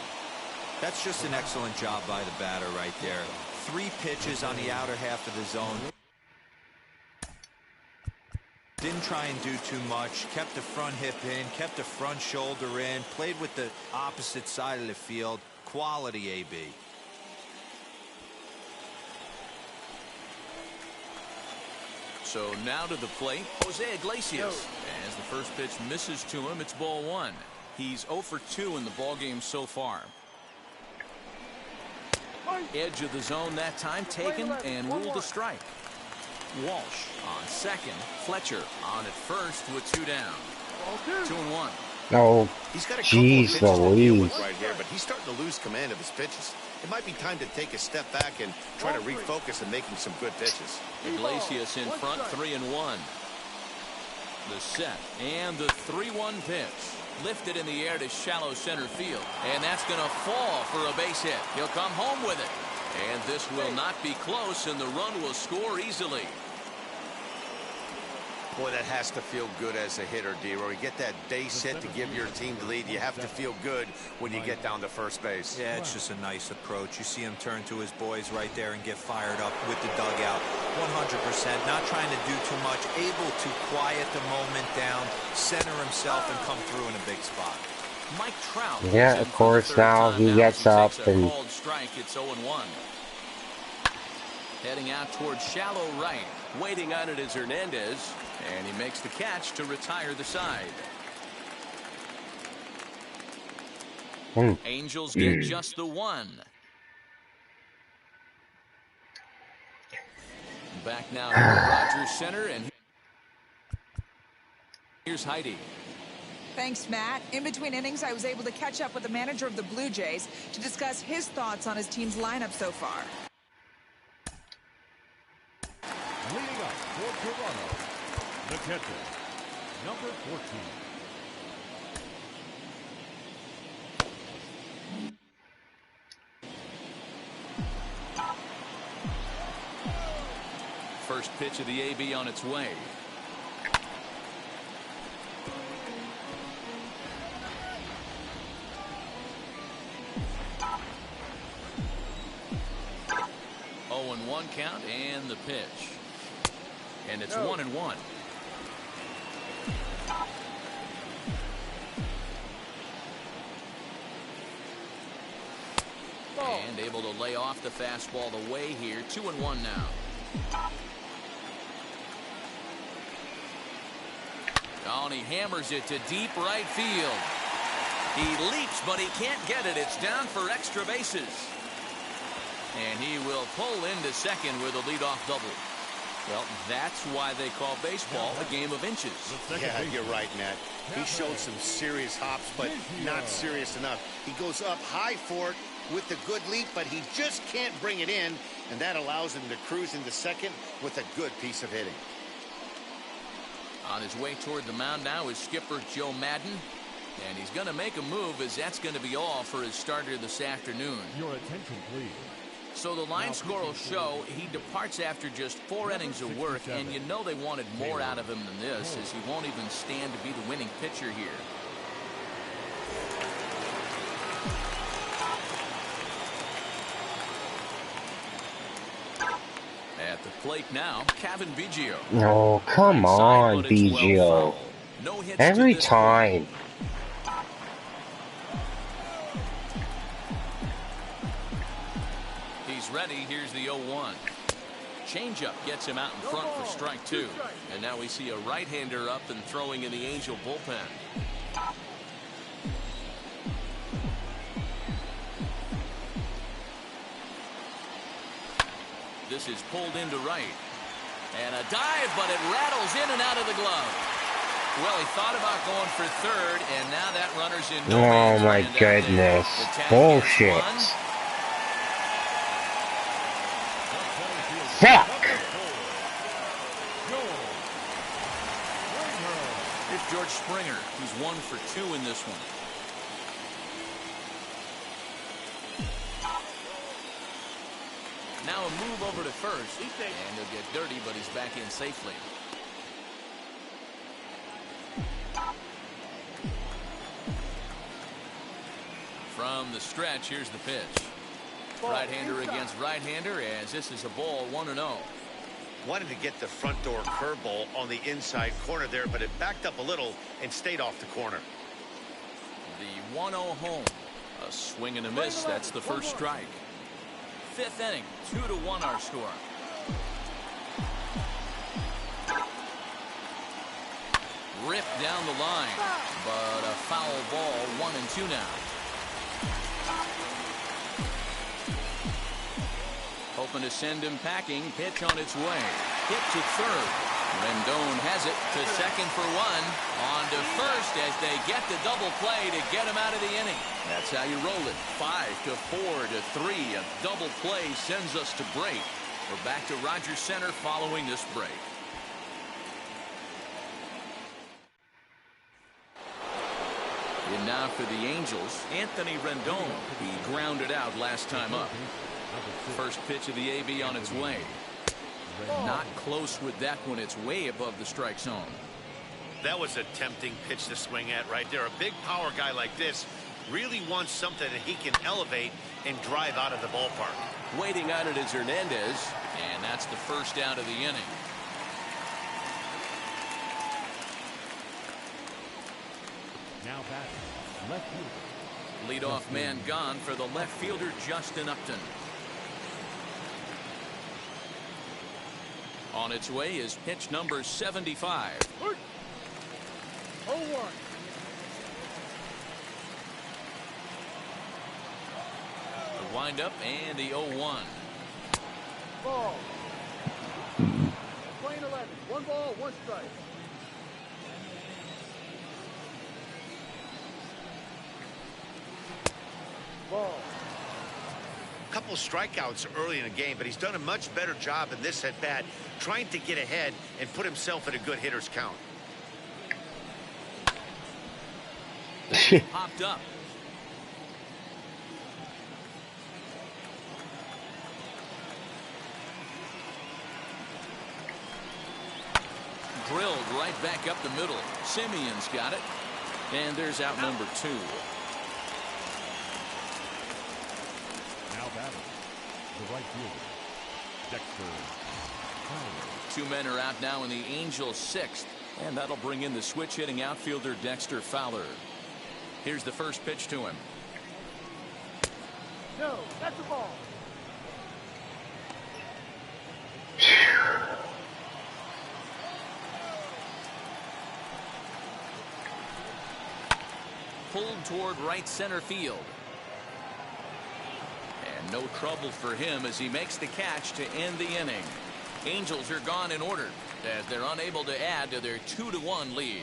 That's just an excellent job by the batter right there. 3 pitches on the outer half of the zone. Didn't try and do too much. Kept the front hip in. Kept the front shoulder in. Played with the opposite side of the field. Quality AB. So now to the plate, Jose Iglesias. As the first pitch misses to him, it's ball 1. He's 0 for 2 in the ball game so far. Edge of the zone that time taken and ruled a strike. Walsh on second. Fletcher on at first with 2 down. 2-1. No, He's got a couple of pitches to deal with right here, but he's starting to lose command of his pitches. It might be time to take a step back and try to refocus on making some good pitches. Iglesias in front, 3-1. The set and the 3-1 pitch. Lifted in the air to shallow center field. And that's going to fall for a base hit. He'll come home with it. And this will not be close, and the run will score easily. Boy, that has to feel good as a hitter, D-Roy. You get that base hit to give your team the lead. You have to feel good when you get down to first base. Yeah, it's just a nice approach. You see him turn to his boys right there and get fired up with the dugout. 100%. Not trying to do too much. Able to quiet the moment down, center himself, and come through in a big spot. Mike Trout. Yeah, of course, now he gets up and... Called strike. It's 0-1. Heading out towards shallow right. Waiting on it is Hernandez. And he makes the catch to retire the side. Angels get just the 1. Back now to Rogers Center, and here's Heidi. Thanks, Matt. In between innings, I was able to catch up with the manager of the Blue Jays to discuss his thoughts on his team's lineup so far. Leading up for Toronto, the catcher, number 14. First pitch of the AB on its way. 1 count and the pitch. And it's 1-1. And able to lay off the fastball away here. 2-1 now. Oh, and he hammers it to deep right field. He leaps, but he can't get it. It's down for extra bases. And he will pull into second with a leadoff double. Well, that's why they call baseball a game of inches. Yeah, you're right, Matt. He showed some serious hops, but not serious enough. He goes up high for it with a good leap, but he just can't bring it in, and that allows him to cruise into second with a good piece of hitting. On his way toward the mound now is skipper Joe Madden, and he's going to make a move, as that's going to be all for his starter this afternoon. Your attention, please. So the line score will show he departs after just 4 innings of work, and you know they wanted more out of him than this, as he won't even stand to be the winning pitcher here. At the plate now, Kevin Biggio. Oh, come on, Biggio. No hits Every time. He's ready. Here's the 0-1. Changeup gets him out in front for strike 2. And now we see a right-hander up and throwing in the Angel bullpen. This is pulled into right. And a dive, but it rattles in and out of the glove. Well, he thought about going for third, and now that runner's in no man's Oh my land out goodness. there. The tag Bullshit. gets one. Fuck! It's George Springer, who's 1 for 2 in this one. Now a move over to first, and he'll get dirty, but he's back in safely. From the stretch, here's the pitch. Right-hander against right-hander, as this is a ball, 1-0. Wanted to get the front door curveball on the inside corner there, but it backed up a little and stayed off the corner. The 1-0 home. A swing and a miss. That's the first strike. 5th inning, 2-1 our score. Ripped down the line, but a foul ball, 1-2 now. Hoping to send him packing. Pitch on its way. Hit to third. Rendon has it to second for 1. On to first as they get the double play to get him out of the inning. That's how you roll it. 5-4-3. A double play sends us to break. We're back to Rogers Center following this break. And now for the Angels, Anthony Rendon. He grounded out last time up. First pitch of the AB on its way. Not close with that one. It's way above the strike zone. That was a tempting pitch to swing at right there. A big power guy like this really wants something that he can elevate and drive out of the ballpark. Waiting on it is Hernandez, and that's the first out of the inning. Now batting, left fielder. Leadoff man gone for the left fielder, Justin Upton. On its way is pitch number 75. 0-1. The windup and the 0-1. Ball. Playing 11. 1 ball, 1 strike. Ball. Couple strikeouts early in the game, but he's done a much better job in this at bat, trying to get ahead and put himself in a good hitter's count. Popped up. Drilled right back up the middle. Simeon's got it. And there's out number 2. Now batting, the right fielder, Two men are out now in the Angels' sixth, and that'll bring in the switch-hitting outfielder Dexter Fowler. Here's the first pitch to him. No, that's a ball. Pulled toward right center field. And no trouble for him as he makes the catch to end the inning. Angels are gone in order as they're unable to add to their 2-1 lead.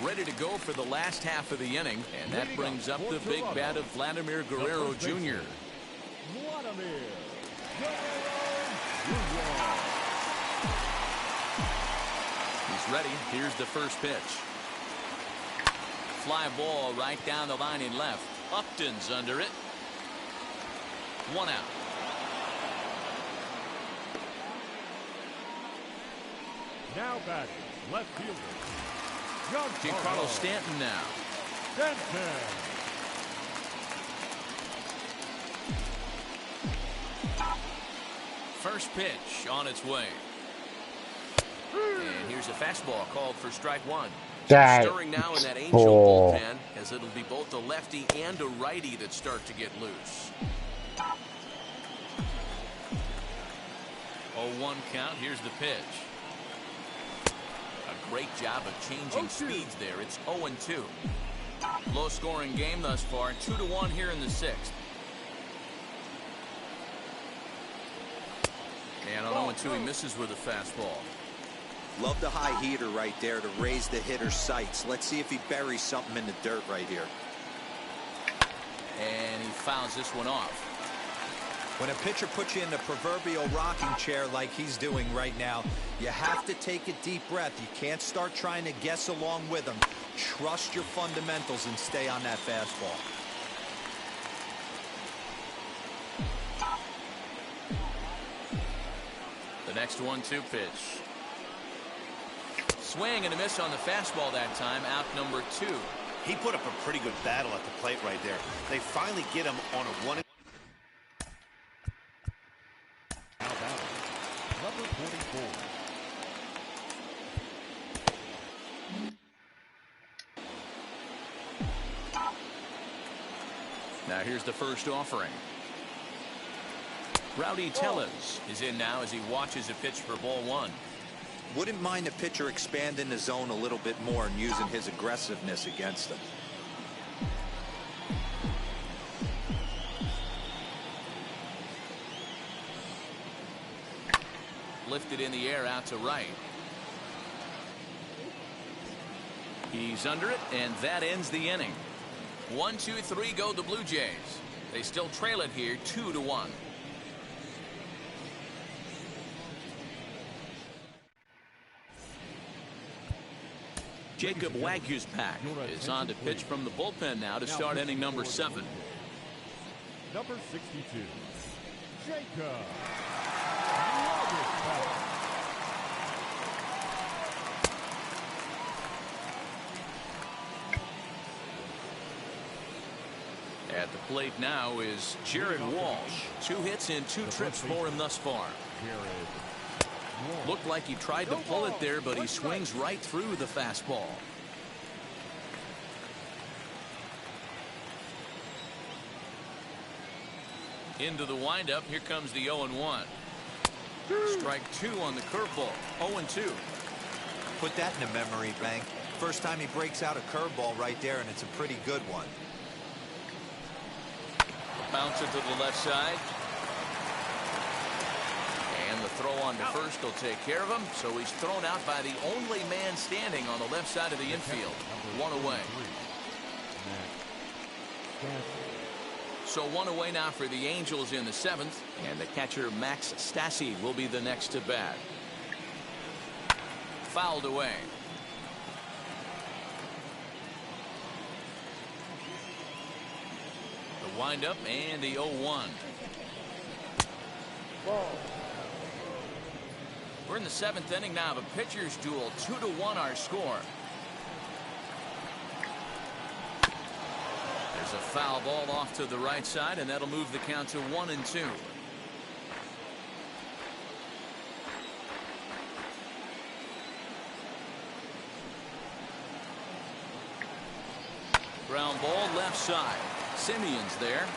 Ready to go for the last half of the inning, and that brings up the big bat of Vladimir Guerrero Jr. He's ready. Here's the first pitch. Fly ball right down the line in left. Upton's under it. One out. Now batting, left fielder. Giancarlo Stanton now. First pitch on its way. And here's a fastball called for strike one. Stirring now in that Angel bullpen, as it'll be both a lefty and a righty that start to get loose. 0-1 count. Here's the pitch. A great job of changing speeds there. It's 0-2. Low scoring game thus far. 2-1 here in the sixth. And on 0-2 he misses with a fastball. Love the high heater right there to raise the hitter's sights. Let's see if he buries something in the dirt right here. And he fouls this one off. When a pitcher puts you in the proverbial rocking chair like he's doing right now, you have to take a deep breath. You can't start trying to guess along with him. Trust your fundamentals and stay on that fastball. The next 1-2 pitch. Swing and a miss on the fastball that time. Out number 2. He put up a pretty good battle at the plate right there. They finally get him on a one. Number 24. Now here's the first offering. Rowdy Tellez is in now as he watches a pitch for ball one. Wouldn't mind the pitcher expanding the zone a little bit more and using his aggressiveness against him. Lifted in the air out to right. He's under it, and that ends the inning. 1-2-3 go the Blue Jays. They still trail it here 2-1. Jacob Waguespack is on to pitch from the bullpen now to start inning number 7. Number 62. Jacob. At the plate now is Jared Walsh. 2 hits and 2 trips for him thus far. Looked like he tried to pull it there, but he swings right through the fastball. Into the windup. Here comes the 0-1. Strike 2 on the curveball. 0-2. Put that in the memory bank. First time he breaks out a curveball right there, and it's a pretty good one. Bouncer to the left side. And the throw on to first will take care of him. So he's thrown out by the only man standing on the left side of the infield. 1 away. So 1 away now for the Angels in the 7th. And the catcher Max Stassi will be the next to bat. Fouled away. The windup and the 0-1. Ball. We're in the 7th inning now of a pitcher's duel. 2-1 our score. There's a foul ball off to the right side, and that'll move the count to 1-2. Ground ball left side. Simeon's there.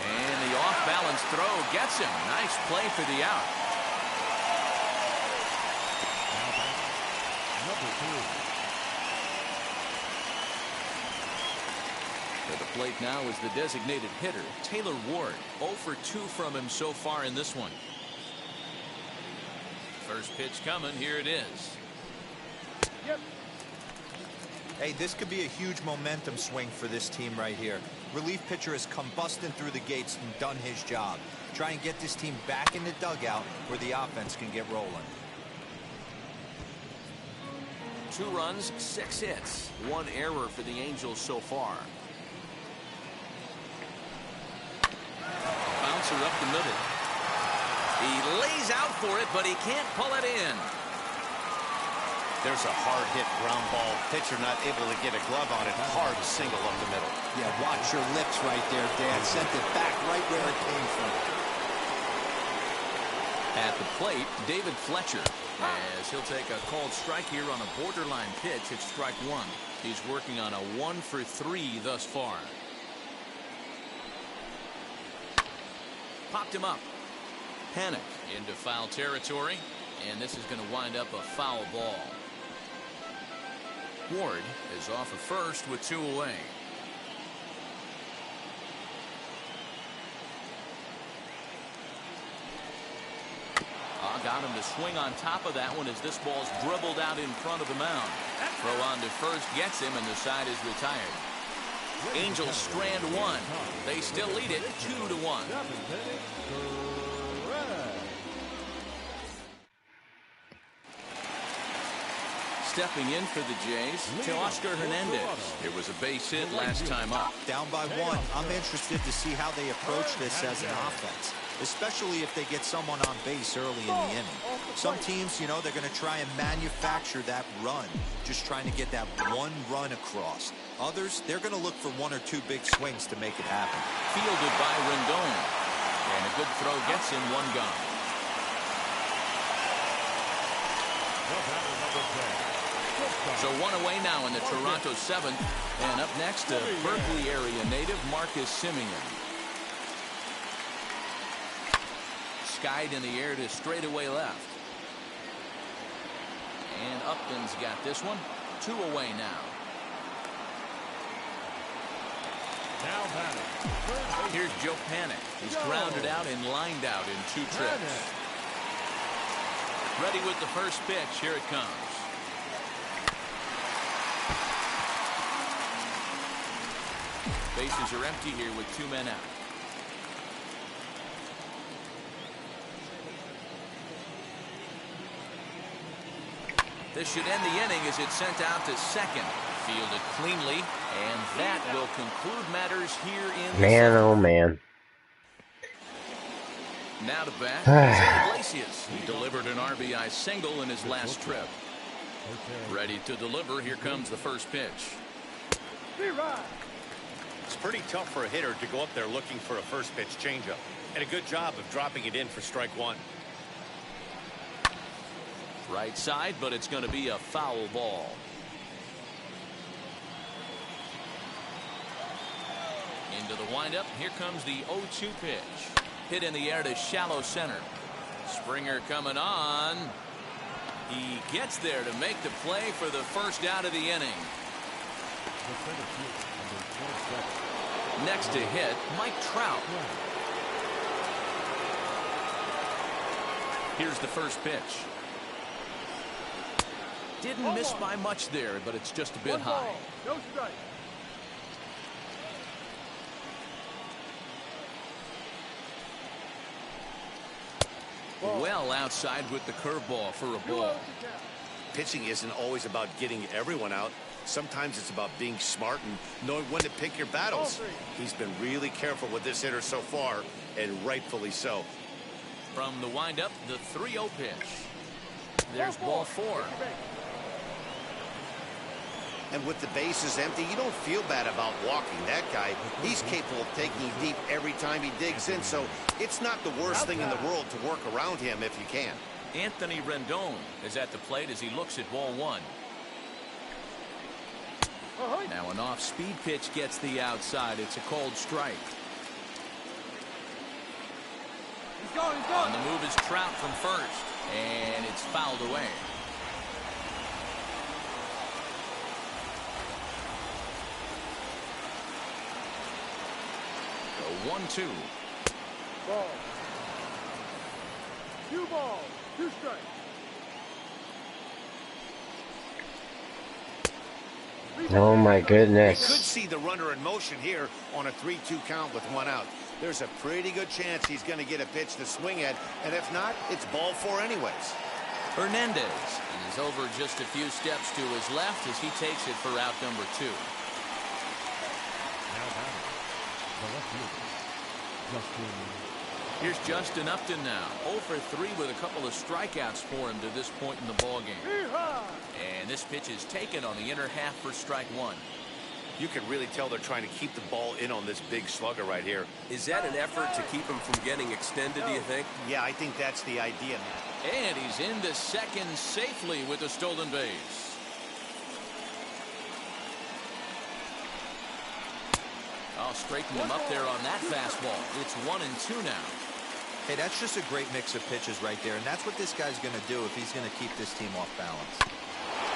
And the off-balance throw gets him. Nice play for the out. To the plate now is the designated hitter, Taylor Ward. 0 for 2 from him so far in this one. First pitch coming. Here it is. Yep. Hey, this could be a huge momentum swing for this team right here. Relief pitcher has come busting through the gates and done his job. Try and get this team back in the dugout where the offense can get rolling. 2 runs, 6 hits, 1 error for the Angels so far. Bouncer up the middle. He lays out for it, but he can't pull it in. There's a hard hit ground ball. Pitcher not able to get a glove on it. Hard single up the middle. Yeah, watch your lips right there, Dan. Sent it back right where it came from. At the plate, David Fletcher, as he'll take a called strike here on a borderline pitch at strike 1. He's working on a 1 for 3 thus far. Popped him up. Panic into foul territory, and this is going to wind up a foul ball. Ward is off at first with 2 away. Got him to swing on top of that one as this ball's dribbled out in front of the mound. Throw on to first gets him, and the side is retired. Angels strand 1. They still lead it 2-1. Stepping in for the Jays, Teoscar Hernandez. It was a base hit last time up. Down by 1. I'm interested to see how they approach this as an offense, especially if they get someone on base early in the inning. Some teams, you know, they're going to try and manufacture that run, just trying to get that 1 run across. Others, they're going to look for 1 or 2 big swings to make it happen. Fielded by Rendon. And a good throw gets him 1 gone. So 1 away now in the Toronto 7th. And up next, a Berkeley area native, Marcus Simeon. Skied in the air to straightaway left. And Upton's got this one. 2 away now. Here's Joe Panic. He's grounded out and lined out in 2 trips. Ready with the first pitch. Here it comes. Bases are empty here with 2 men out. This should end the inning as it's sent out to second. Fielded cleanly, and that will conclude matters here in Man, oh man. Now to bat, Iglesias. He delivered an RBI single in his last trip. Ready to deliver. Here comes the first pitch. It's pretty tough for a hitter to go up there looking for a first pitch changeup. And a good job of dropping it in for strike 1. Right side, but it's going to be a foul ball. Into the windup. Here comes the 0-2 pitch. Hit in the air to shallow center. Springer coming on. He gets there to make the play for the first out of the inning. Next to hit, Mike Trout. Here's the first pitch. Didn't miss by much there, but it's just a bit high. No strike. Well outside with the curveball for a ball. Pitching isn't always about getting everyone out. Sometimes it's about being smart and knowing when to pick your battles. He's been really careful with this hitter so far, and rightfully so. From the windup, the 3-0 pitch. There's ball 4. And with the bases empty, you don't feel bad about walking that guy. He's capable of taking deep every time he digs in, so it's not the worst thing in the world to work around him if you can. Anthony Rendon is at the plate as he looks at ball one. Now an off-speed pitch gets the outside. It's a cold strike. On the move is Trout from first, and it's fouled away. So 1-2. Ball. 2 balls, 2 strikes. Oh my goodness. We could see the runner in motion here on a 3-2 count with 1 out. There's a pretty good chance he's going to get a pitch to swing at, and if not, it's ball 4 anyways. Hernandez is over just a few steps to his left as he takes it for out number 2. Now batting, the left fielder, Justin. Here's Justin Upton now, 0 for 3 with a couple of strikeouts for him to this point in the ballgame. And this pitch is taken on the inner half for strike 1. You can really tell they're trying to keep the ball in on this big slugger right here. Is that an effort to keep him from getting extended, do you think? Yeah, I think that's the idea, Matt. And he's into second safely with a stolen base. I'll straighten him up there on that fastball. It's 1-2 now. Hey, that's just a great mix of pitches right there, and that's what this guy's going to do if he's going to keep this team off balance.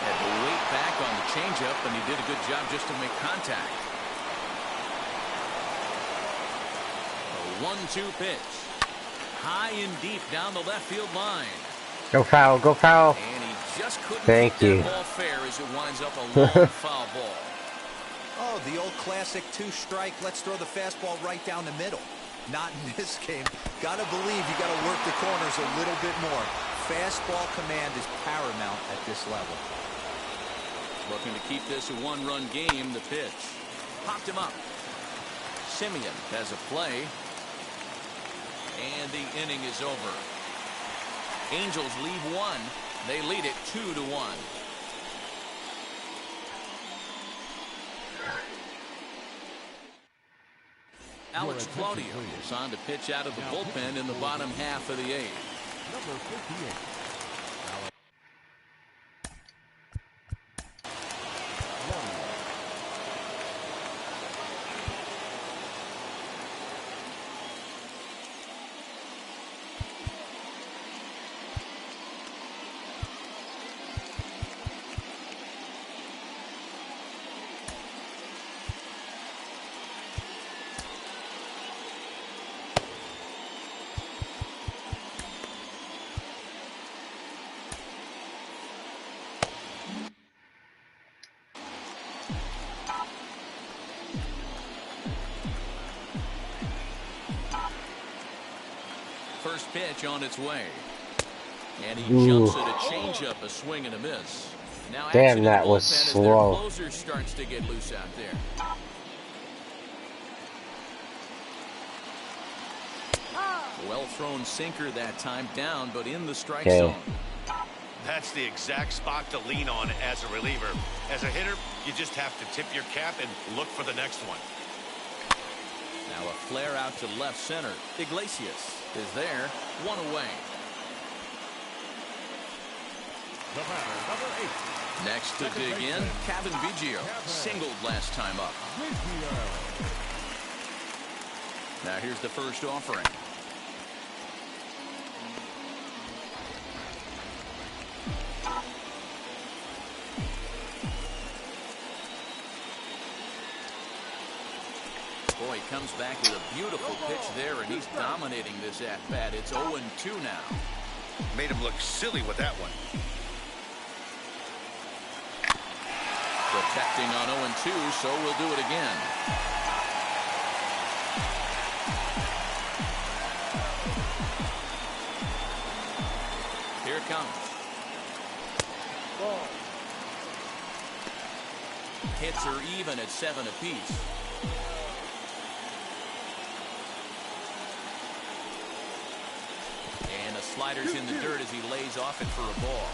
Had to wait back on the changeup, and he did a good job just to make contact. A 1-2 pitch. High and deep down the left field line. Go foul, go foul. And he just couldn't Thank keep you. that ball fair as it winds up a long foul ball. Oh, the old classic 2-strike. Let's throw the fastball right down the middle. Not in this game. Gotta believe you gotta work the corners a little bit more. Fastball command is paramount at this level. Looking to keep this a 1-run game. The pitch popped him up. Simeon has a play, and the inning is over. Angels leave 1. They lead it 2-1. Alex Claudio is on to pitch out of the bullpen in the bottom half of the 8th. Number 58. First pitch on its way. And he jumps at a changeup, a swing and a miss. Now damn, that was slow. Their closer starts to get loose out there. Well thrown sinker that time, down but in the strike zone. That's the exact spot to lean on as a reliever. As a hitter, you just have to tip your cap and look for the next one. Now a flare out to left center. Iglesias is there, 1 away. The batter, number 8. Next to dig in, Kevin Biggio singled last time up. Now here's the first offering. Boy, he comes back with a beautiful pitch there, and he's dominating this at-bat. It's 0-2 now. Made him look silly with that one. Protecting on 0-2, so we'll do it again. Here it comes. Ball. Hits are even at 7 apiece. And the slider's in the dirt as he lays off it for a ball.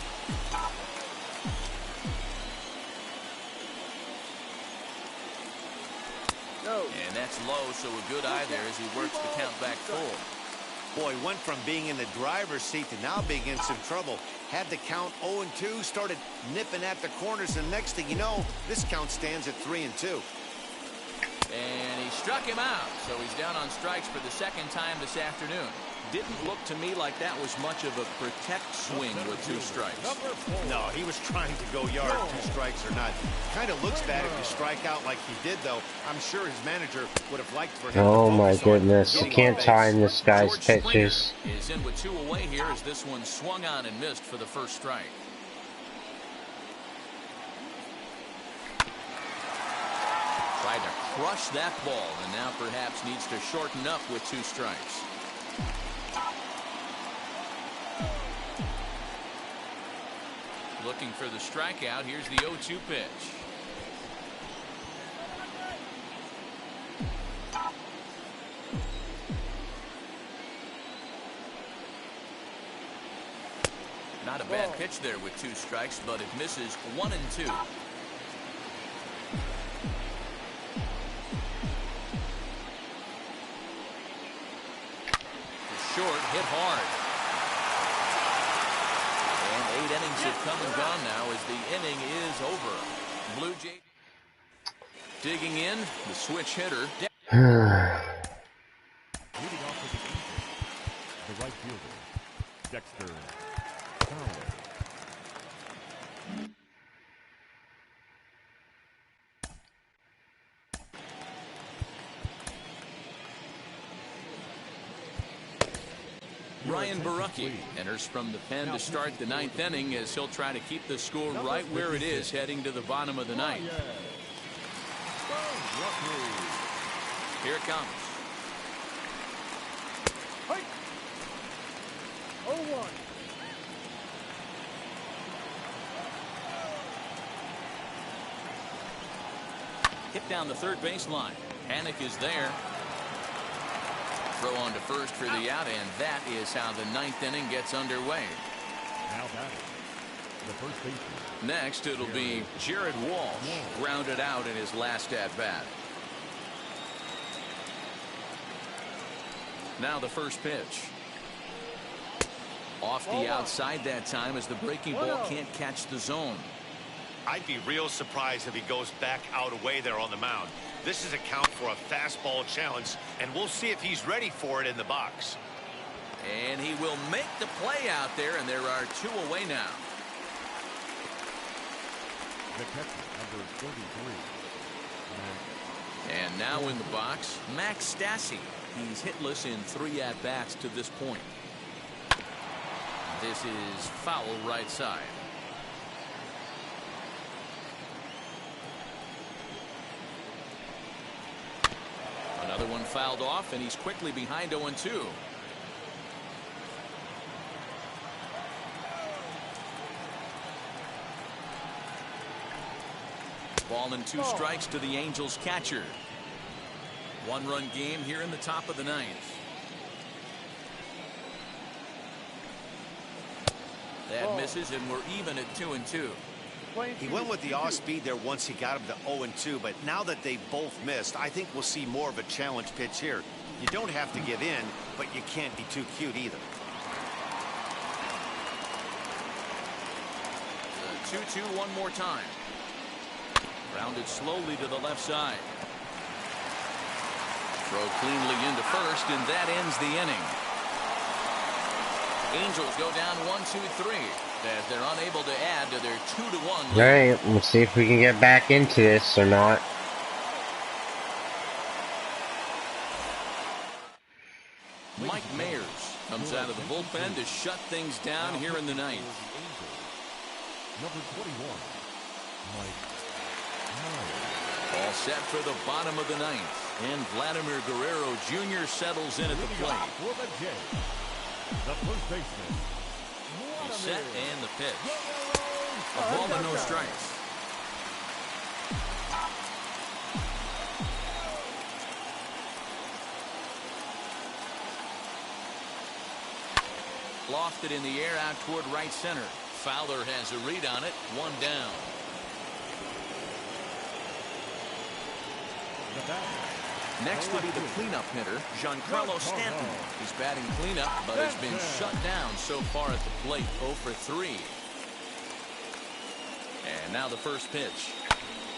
And that's low, so a good eye there as he works the count back full. Boy, went from being in the driver's seat to now being in some trouble. Had the count 0-2, started nipping at the corners, and next thing you know, this count stands at 3-2. And he struck him out, so he's down on strikes for the second time this afternoon. Didn't look to me like that was much of a protect swing with 2 strikes. No, he was trying to go yard, 2 strikes or not. Kind of looks bad if you strike out like he did, though. I'm sure his manager would have liked for him Oh to my focus on goodness, you getting can't on base. time this guy's George pitches. Springer is in with 2 away here as this one swung on and missed for the first strike. Tried to crush that ball and now perhaps needs to shorten up with 2 strikes. Looking for the strikeout. Here's the 0-2 pitch. Not a bad pitch there with 2 strikes, but it misses 1 and 2. Short, hit hard. And 8 innings have come and gone now as the inning is over. Blue Jay digging in, the switch hitter. Leading off with the Angels, the right fielder, Dexter Fowler. Ryan Barucki enters from the pen to start the 9th inning as he'll try to keep the score right where it is heading to the bottom of the 9th. Here it comes. 0-1. Hit down the third baseline. Panic is there. Throw on to first for the out, and that is how the 9th inning gets underway. Now batting, the first baseman. Next, it'll be Jared Walsh, grounded out in his last at-bat. Now the first pitch. Off the outside that time as the breaking ball can't catch the zone. I'd be real surprised if he goes back out away there on the mound. This is a count for a fastball challenge, and we'll see if he's ready for it in the box. And he will make the play out there, and there are 2 away now. The catcher, number 33. And now in the box, Max Stassi. He's hitless in 3 at-bats to this point. This is foul right side. Another one fouled off, and he's quickly behind 0-2. Ball and 2 strikes to the Angels catcher. 1-run game here in the top of the 9th. That misses, and we're even at 2-2. He went with the off speed there once he got him to 0-2, but now that they both missed, I think we'll see more of a challenge pitch here. You don't have to give in, but you can't be too cute either. 2-2 one more time. Rounded slowly to the left side. Throw cleanly into first, and that ends the inning. Angels go down 1-2-3 as they're unable to add to their 2-1 lead. Alright, let's see if we can get back into this or not. Mike Mayers comes out of the bullpen to shut things down here in the 9th. Number 21, Mike Myers. All set for the bottom of the 9th. And Vladimir Guerrero Jr. settles in at the plate. For the Jays, the first baseman. He's set and the pitch. A ball and no strikes. Lofted in the air out toward right center. Fowler has a read on it. 1 down. The batter, Next will be the cleanup hitter, Giancarlo Stanton. He's batting cleanup, but has been shut down so far at the plate, 0 for 3. And now the first pitch.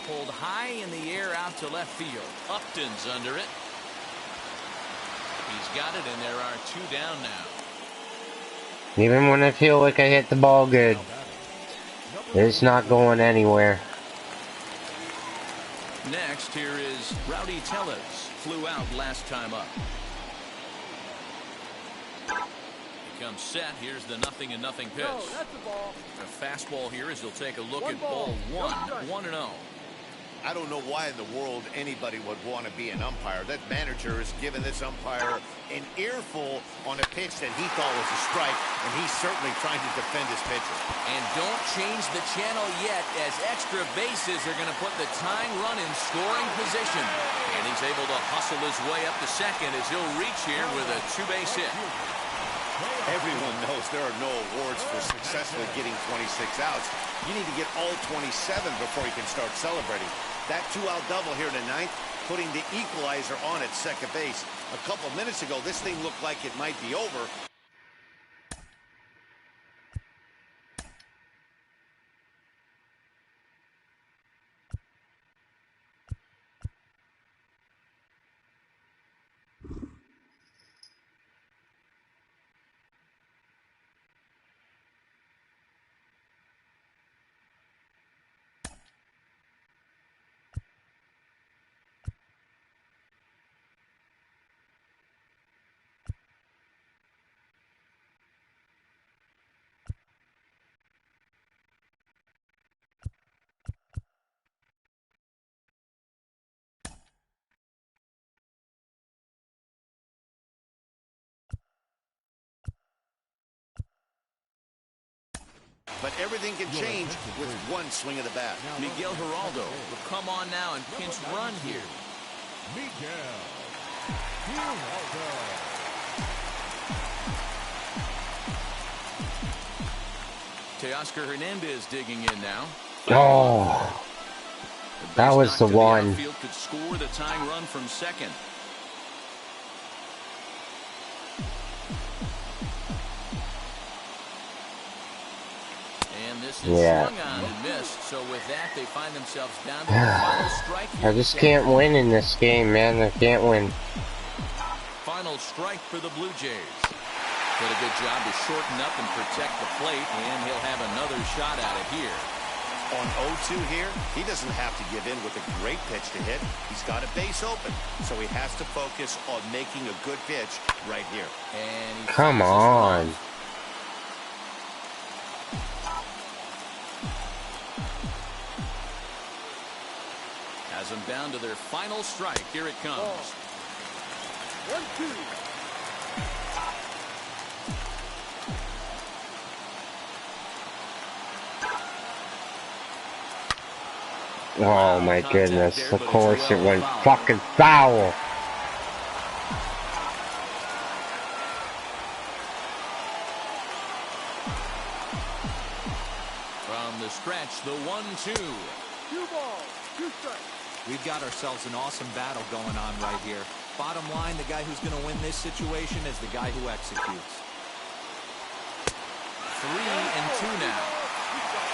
Pulled high in the air out to left field. Upton's under it. He's got it, and there are 2 down now. Even when I feel like I hit the ball good, it's not going anywhere. Next, here is Rowdy Tellez. Flew out last time up. He comes set. Here's the 0-0 pitch. No, that's a ball. A fastball here as he'll take a look at ball 1. 1-0. I don't know why in the world anybody would want to be an umpire. That manager has given this umpire an earful on a pitch that he thought was a strike, and he's certainly trying to defend his pitcher. And don't change the channel yet, as extra bases are going to put the tying run in scoring position. And he's able to hustle his way up to second as he'll reach here with a 2-base hit. Everyone knows there are no awards for successfully getting 26 outs. You need to get all 27 before you can start celebrating. That 2-out double here in the 9th, putting the equalizer on at second base. A couple minutes ago, this thing looked like it might be over. But everything can change with one swing of the bat. Miguel Geraldo will come on now and pinch run here. Miguel Geraldo. Teoscar Hernandez digging in now. Oh, that was the one. Outfield could score the tying run from second. And this is swung on and missed. So with that, they find themselves down to the final strike. I just can't win in this game, man. I can't win. Final strike for the Blue Jays. Did a good job to shorten up and protect the plate, and he'll have another shot at it here. On 0-2 here, he doesn't have to give in with a great pitch to hit. He's got a base open, so he has to focus on making a good pitch right here. And come on. Has them down to their final strike. Here it comes. 1-2. Oh my goodness, of course it went fucking foul. From the stretch, the 1-2. 2 balls, 2 strikes. We've got ourselves an awesome battle going on right here. Bottom line, the guy who's going to win this situation is the guy who executes. 3-2 now.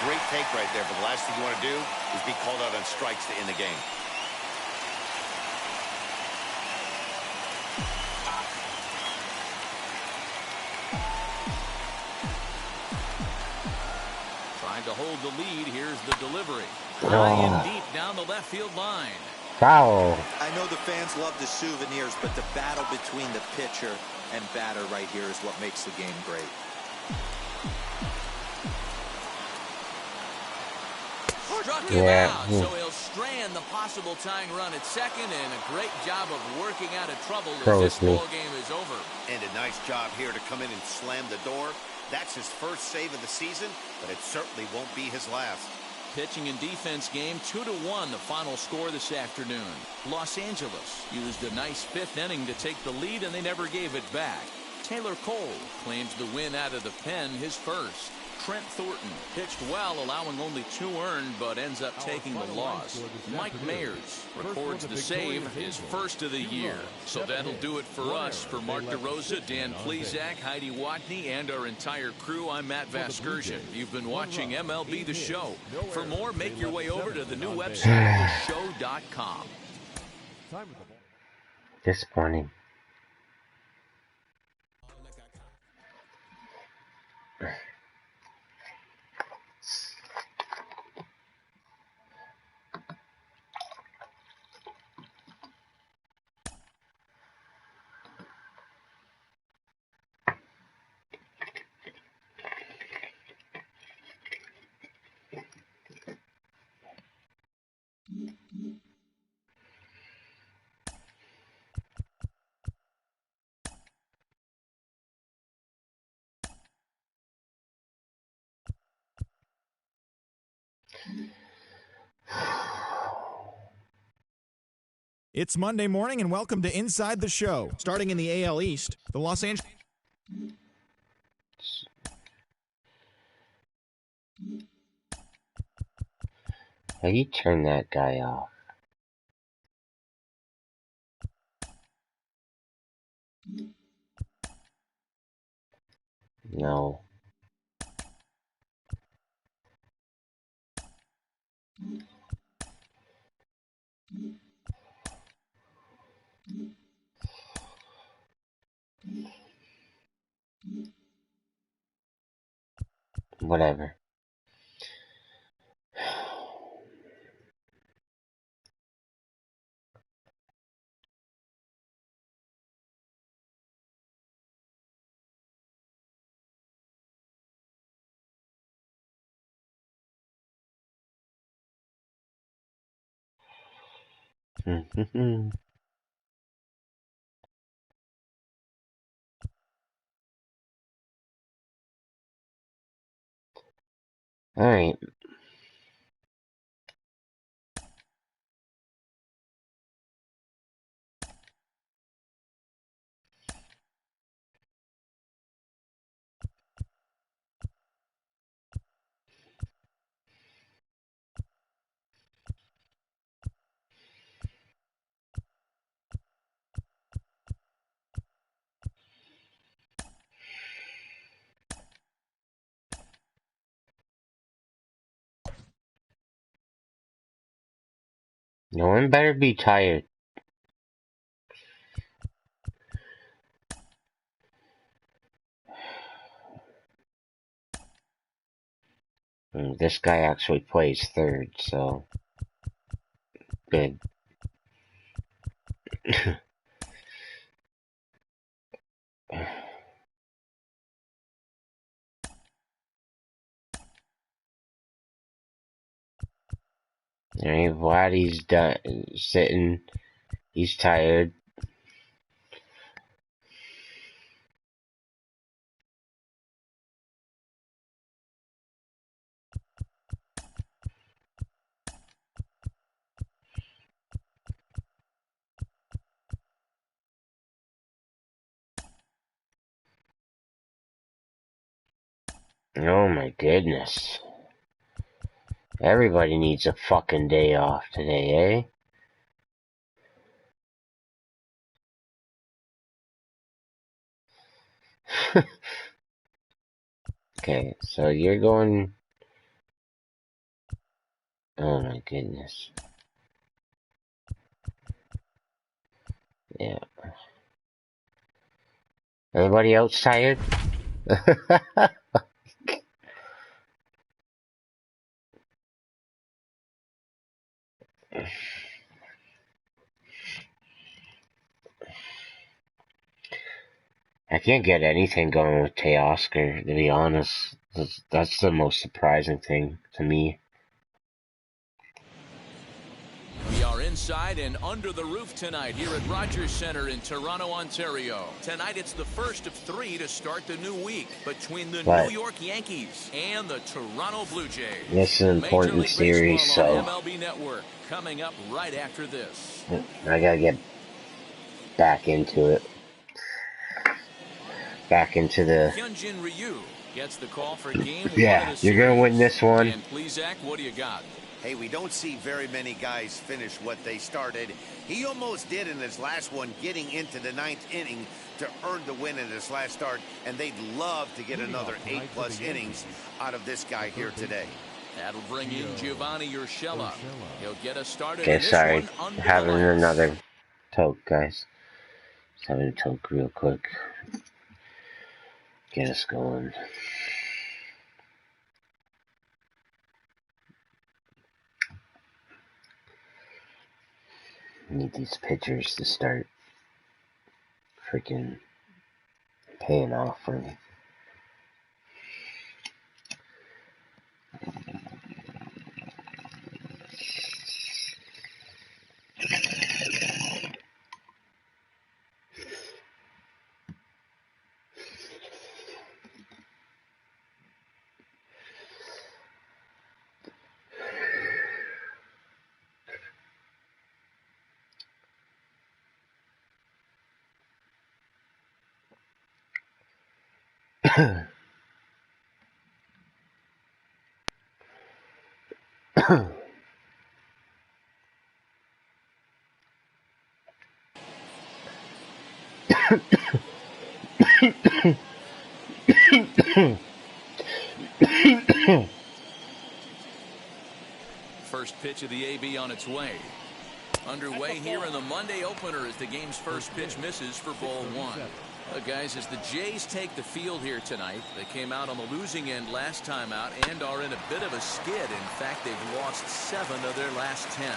Great take right there, but the last thing you want to do is be called out on strikes to end the game. Trying to hold the lead. Here's the delivery. High and deep down the left field line. Foul. I know the fans love the souvenirs, but the battle between the pitcher and batter right here is what makes the game great. Struck him out, so he'll strand the possible tying run at second, and a great job of working out of trouble as this ball game is over. And a nice job here to come in and slam the door. That's his first save of the season, but it certainly won't be his last. Pitching and defense game, 2-1 the final score this afternoon. Los Angeles used a nice 5th inning to take the lead, and they never gave it back. Taylor Cole claims the win out of the pen, his first. Trent Thornton pitched well, allowing only 2 earned, but ends up taking the loss. Mike Mayers records the save, his first of the year. So that'll do it for us. For Mark DeRosa, Dan Plezak, Heidi Watney, and our entire crew, I'm Matt Vasgersian. You've been watching MLB The Show. For more, make your way over to the new website, theshow.com. Disappointing. It's Monday morning, and welcome to Inside the Show. Starting in the AL East, the Los Angeles... How do you turn that guy off? No. Whatever. Alright. No one better be tired. This guy actually plays third, so good. Alright, Vladdy's done sitting. He's tired. Oh my goodness. Everybody needs a fucking day off today, eh? Okay, so you're going... Oh my goodness. Yeah. Anybody else tired? I can't get anything going with Teoscar, to be honest. That's the most surprising thing to me. We are inside and under the roof tonight here at Rogers Centre in Toronto, Ontario. Tonight it's the first of 3 to start the new week between the New York Yankees and the Toronto Blue Jays. This is an important series, so on MLB Network coming up right after this. I gotta get back into it. Back into the... Hyunjin Ryu Gets the call for game one Yeah, of the you're going to win series. this one. And please, Zach, what do you got? Hey, we don't see very many guys finish what they started. He almost did in his last one, getting into the 9th inning to earn the win in his last start, and they'd love to get another 8+ innings out of this guy here today. That'll bring in Giovanni Urshela. He'll get us started Okay, in this sorry. one under Having the lights. another toke, guys. Just having a toke real quick. Get us going. Need these pitchers to start freaking paying off for me. First pitch of the AB on its way. Underway here in the Monday opener as the game's first pitch misses for ball one. Guys, as the Jays take the field here tonight, they came out on the losing end last time out and are in a bit of a skid. In fact, they've lost 7 of their last 10.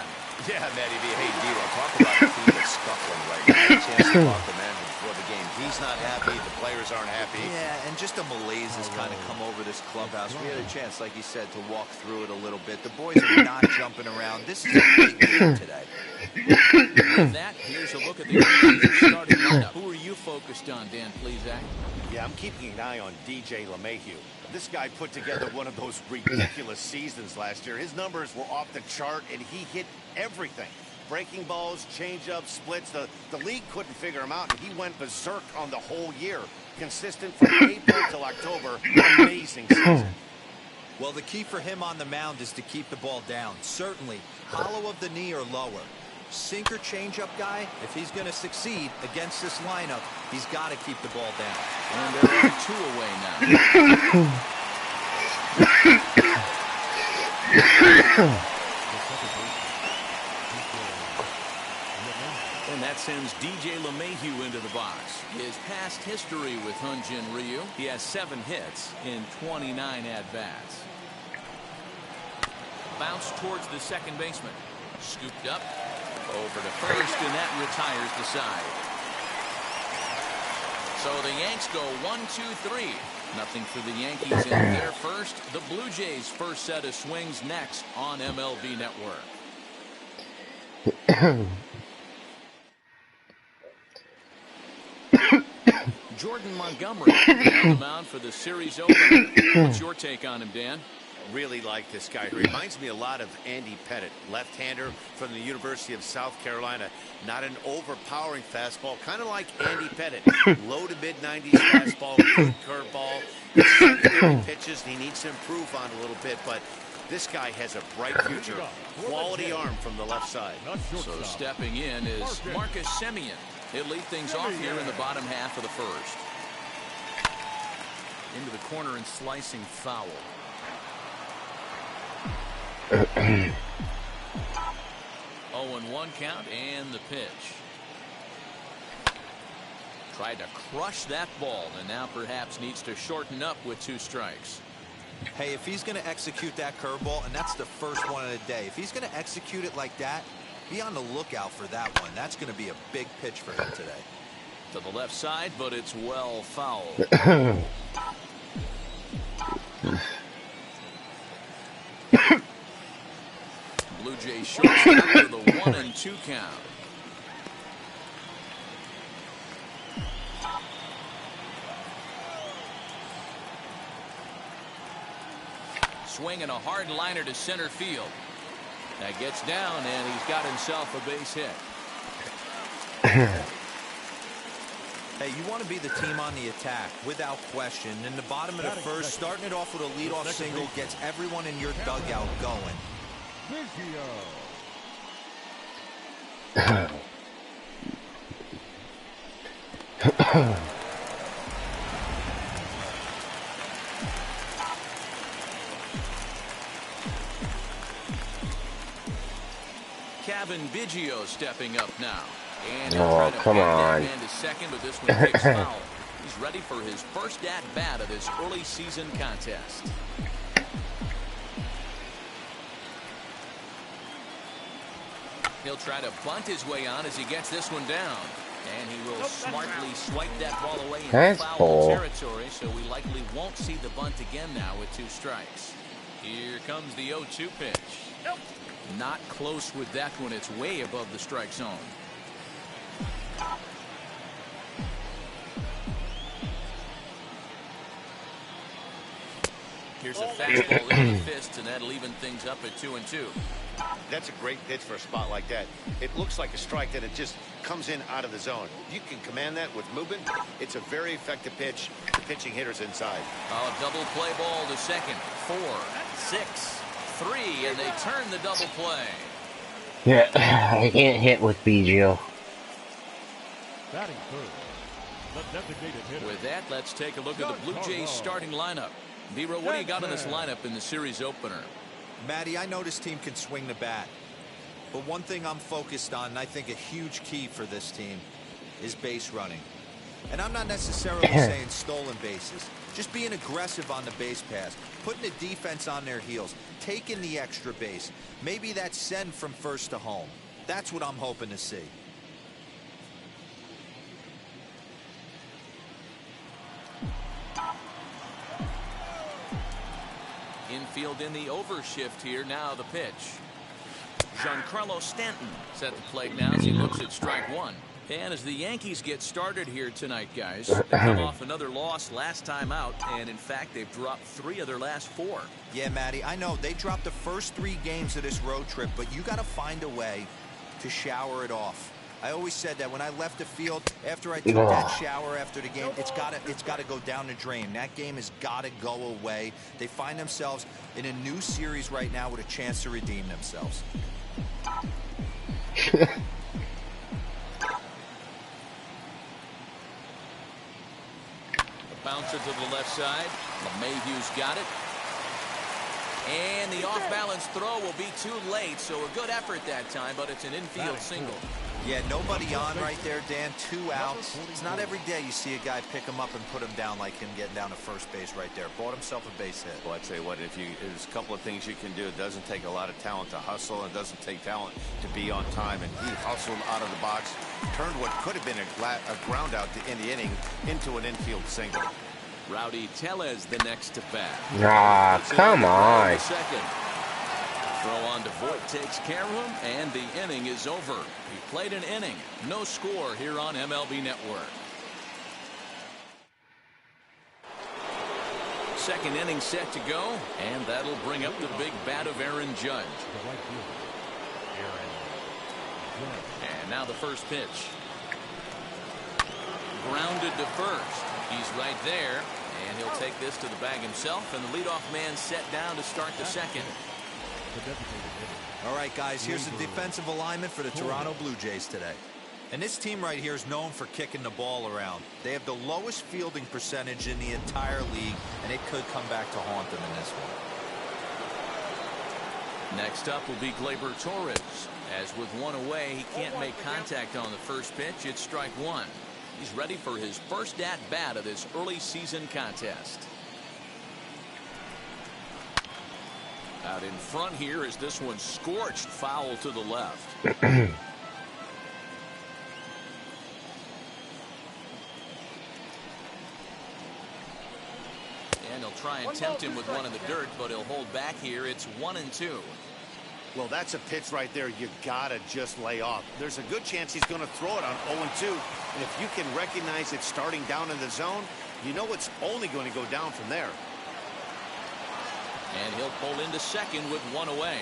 Yeah, Matty B. Hey, D-Lo, talk about the team that's scuffling right now. A chance to talk to manager before the game. He's not happy. The players aren't happy. Yeah, and just a malaise has kind of come over this clubhouse. We had a chance, like you said, to walk through it a little bit. The boys are not jumping around. This is a big game today. With that, here's a look at the Yankees starting lineup. Who are you focused on, Dan, please, Zach? Yeah, I'm keeping an eye on DJ LeMahieu. This guy put together one of those ridiculous seasons last year. His numbers were off the chart, and he hit everything. Breaking balls, changeups, splits. The league couldn't figure him out, and he went berserk on the whole year. Consistent from April till October. Amazing season. Well, the key for him on the mound is to keep the ball down. Certainly, hollow of the knee or lower. Sinker changeup guy, if he's going to succeed against this lineup, he's got to keep the ball down. And they're only 2 away now. And that sends DJ LeMahieu into the box. His past history with Hyun-Jin Ryu, he has 7 hits in 29 at-bats. Bounce towards the second baseman. Scooped up. Over to first, and that retires the side. So the Yanks go 1-2-3. Nothing for the Yankees in their first. The Blue Jays' first set of swings next on MLB Network. Jordan Montgomery on the mound for the series opener. What's your take on him, Dan? Really like this guy. He reminds me a lot of Andy Pettit, left-hander from the University of South Carolina. Not an overpowering fastball, kind of like Andy Pettit. Low to mid-90s fastball, good curveball. Secondary pitches he needs to improve on a little bit, but this guy has a bright future. Quality arm from the left side. So stepping in is Marcus Semien. He'll lead things off here in the bottom half of the first. Into the corner and slicing foul. 0-1 count and the pitch. Tried to crush that ball and now perhaps needs to shorten up with 2 strikes. Hey, if he's going to execute that curveball, and that's the first one of the day, if he's going to execute it like that, be on the lookout for that one. That's going to be a big pitch for him today. To the left side, but it's well fouled. Blue Jays shortstop with a 1-2 count. Swinging a hard liner to center field. That gets down, and he's got himself a base hit. Hey, you want to be the team on the attack, without question. In the bottom of the first, starting it off with a leadoff single gets everyone in your dugout going. Kevin Biggio stepping up now. And oh, come on. To second, but this one takes foul. He's ready for his first at-bat of this early season contest. He'll try to bunt his way on as he gets this one down. And he will smartly swipe that ball away in foul territory, so we likely won't see the bunt again now with 2 strikes. Here comes the 0-2 pitch. Not close with that one. It's way above the strike zone. Here's a fastball in the fist, and that'll even things up at 2-2. That's a great pitch for a spot like that. It looks like a strike, that it just comes in out of the zone. You can command that with movement. It's a very effective pitch to pitching hitters inside. A double play ball to second. 4, 6, 3, and they turn the double play. Yeah, I can't hit with Biggio. Batting third, the designated hitter. With that, let's take a look at the Blue Jays starting lineup. Vero, what do you got in this lineup in the series opener? Matty, I know this team can swing the bat. But one thing I'm focused on, and I think a huge key for this team, is base running. And I'm not necessarily saying stolen bases. Just being aggressive on the base pass, putting the defense on their heels, taking the extra base. Maybe that's send from first to home. That's what I'm hoping to see. Infield in the overshift here. Now the pitch. Giancarlo Stanton set the plate now as he looks at strike 1. And as the Yankees get started here tonight, guys, they come off another loss last time out, and in fact they've dropped 3 of their last 4. Yeah, Matty, I know they dropped the first 3 games of this road trip, but you got to find a way to shower it off. I always said that when I left the field after I took that shower after the game, it's got to go down the drain. That game has got to go away. They find themselves in a new series right now with a chance to redeem themselves. Bouncer to the left side. LeMahieu's got it. And the off-balance throw will be too late, so a good effort that time, but it's an infield single. Yeah, nobody on right there, Dan. 2 outs. It's not every day you see a guy pick him up and put him down like him getting down to first base right there. Bought himself a base hit. Well, I tell you what, there's a couple of things you can do. It doesn't take a lot of talent to hustle, and it doesn't take talent to be on time. And he hustled out of the box, turned what could have been a ground out in the inning into an infield single. Rowdy Tellez the next to bat. Ah, come on. Second. Throw on to Voit takes care of him, and the inning is over. He played an inning. No score here on MLB Network. Second inning set to go, and that'll bring up the big bat of Aaron Judge. And now the first pitch. Grounded to first. He's right there, and he'll take this to the bag himself, and the leadoff man set down to start the second. All right, guys, here's the defensive alignment for the Toronto Blue Jays today. And this team right here is known for kicking the ball around. They have the lowest fielding percentage in the entire league, and it could come back to haunt them in this one. Next up will be Gleyber Torres. As with 1 away, he can't make contact on the first pitch. It's strike 1. He's ready for his first at-bat of this early season contest. Out in front here is this one scorched foul to the left. And he'll try and tempt him with one in the dirt, but he'll hold back here. It's 1-2. Well, that's a pitch right there you gotta just lay off. There's a good chance he's going to throw it on 0-2. And if you can recognize it starting down in the zone, you know it's only going to go down from there. And he'll pull into second with 1 away.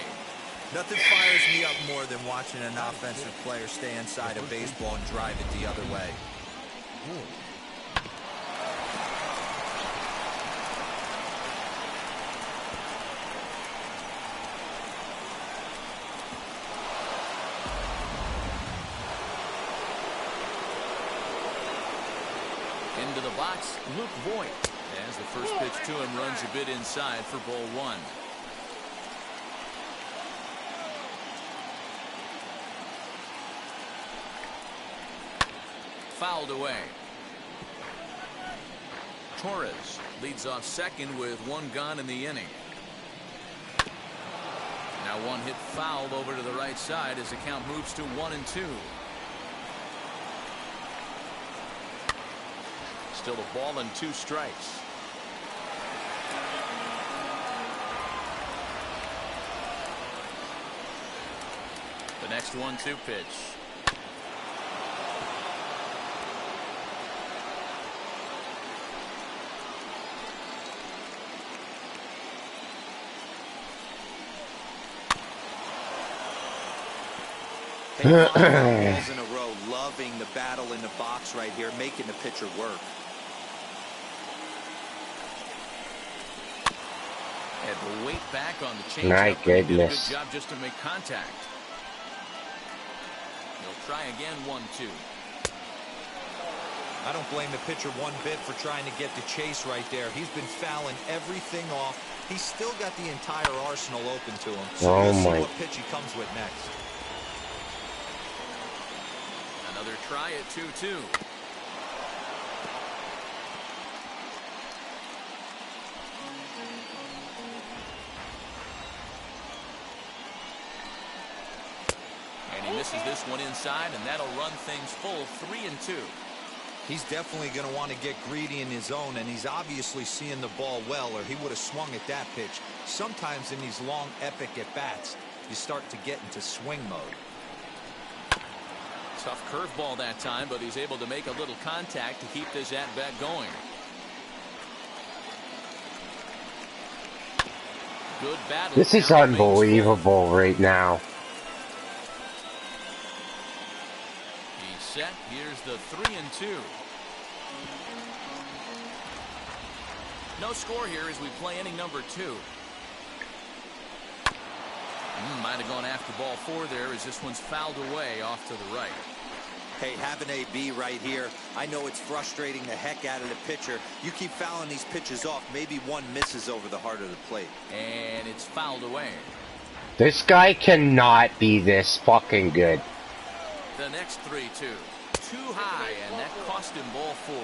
Nothing fires me up more than watching an offensive player stay inside a baseball and drive it the other way. Into the box, Luke Voigt. As the first pitch to him runs a bit inside for ball one. Fouled away. Torres leads off second with one gone in the inning. Now one hit foul over to the right side as the count moves to 1-2. Still a ball and 2 strikes. The next 1-2 pitch. Hey, 5 balls in a row, loving the battle in the box right here, making the pitcher work. Had the weight back on the changeup. My Did a good goodness. job just to make contact. He'll try again 1-2. I don't blame the pitcher one bit for trying to get the chase right there. He's been fouling everything off. He's still got the entire arsenal open to him. So Oh we'll see my. what pitch he comes with next. Another try at 2-2. And he misses this one inside, and that'll run things full 3-2. He's definitely going to want to get greedy in his zone, and he's obviously seeing the ball well, or he would have swung at that pitch. Sometimes in these long, epic at-bats, you start to get into swing mode. Tough curveball that time, but he's able to make a little contact to keep this at-bat going. Good battle. This is Count remains unbelievable right now. He's set. Here's the 3-2. No score here as we play inning number 2. Might have gone after ball 4 there as this one's fouled away off to the right. Hey, have an AB right here. I know it's frustrating the heck out of the pitcher. You keep fouling these pitches off, maybe one misses over the heart of the plate. And it's fouled away. This guy cannot be this fucking good. The next 3-2. Too high, and that cost him ball 4.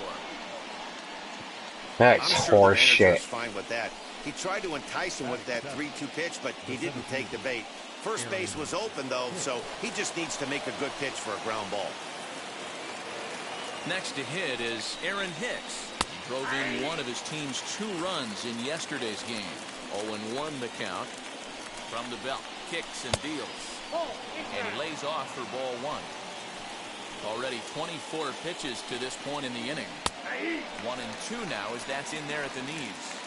That's I'm sure the horse manager shit. is fine with that. He tried to entice him with that 3-2 pitch, but he didn't take the bait. First base was open, though, so he just needs to make a good pitch for a ground ball. Next to hit is Aaron Hicks. He drove in one of his team's 2 runs in yesterday's game. 0-1 the count. From the belt, kicks and deals. And he lays off for ball 1. Already 24 pitches to this point in the inning. 1-2 now as that's in there at the knees.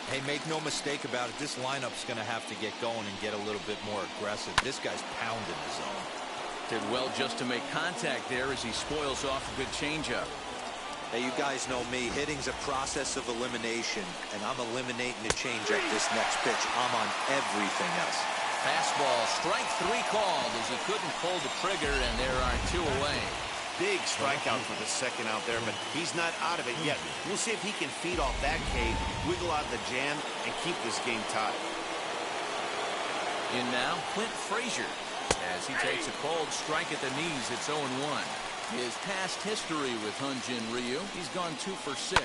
Hey, make no mistake about it, this lineup's going to have to get going and get a little bit more aggressive. This guy's pounding the zone. Did well just to make contact there as he spoils off a good changeup. Hey, you guys know me. Hitting's a process of elimination, and I'm eliminating the changeup this next pitch. I'm on everything else. Fastball, strike 3 called as he couldn't pull the trigger, and there are 2 away. Big strikeout for the second out there, but he's not out of it yet. We'll see if he can feed off that K, wiggle out of the jam, and keep this game tied. In now, Clint Frazier. As he takes a cold strike at the knees, it's 0-1. His past history with Hyun-Jin Ryu, he's gone 2 for 6.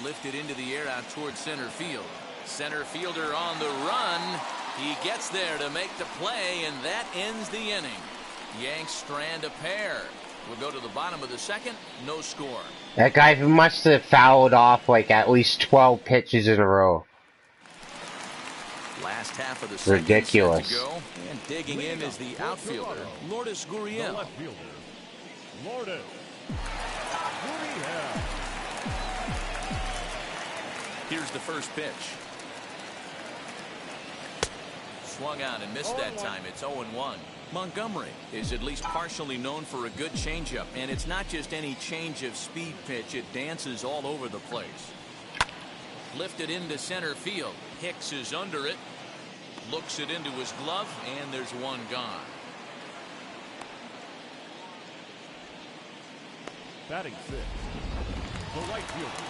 Lifted into the air out towards center field. Center fielder on the run. He gets there to make the play, and that ends the inning. Yanks strand a pair. We'll go to the bottom of the second. No score. That guy must have fouled off like at least 12 pitches in a row. Last half of the second Ridiculous. set to go. And digging in is the outfielder, Lourdes The Gurriel. left fielder, Lourdes Gurriel. Here's the first pitch. Swung out and missed that time. It's 0-1. Montgomery is at least partially known for a good changeup, and it's not just any change of speed pitch. It dances all over the place. Lifted into center field. Hicks is under it. Looks it into his glove, and there's 1 gone. Batting 6, The right fielder.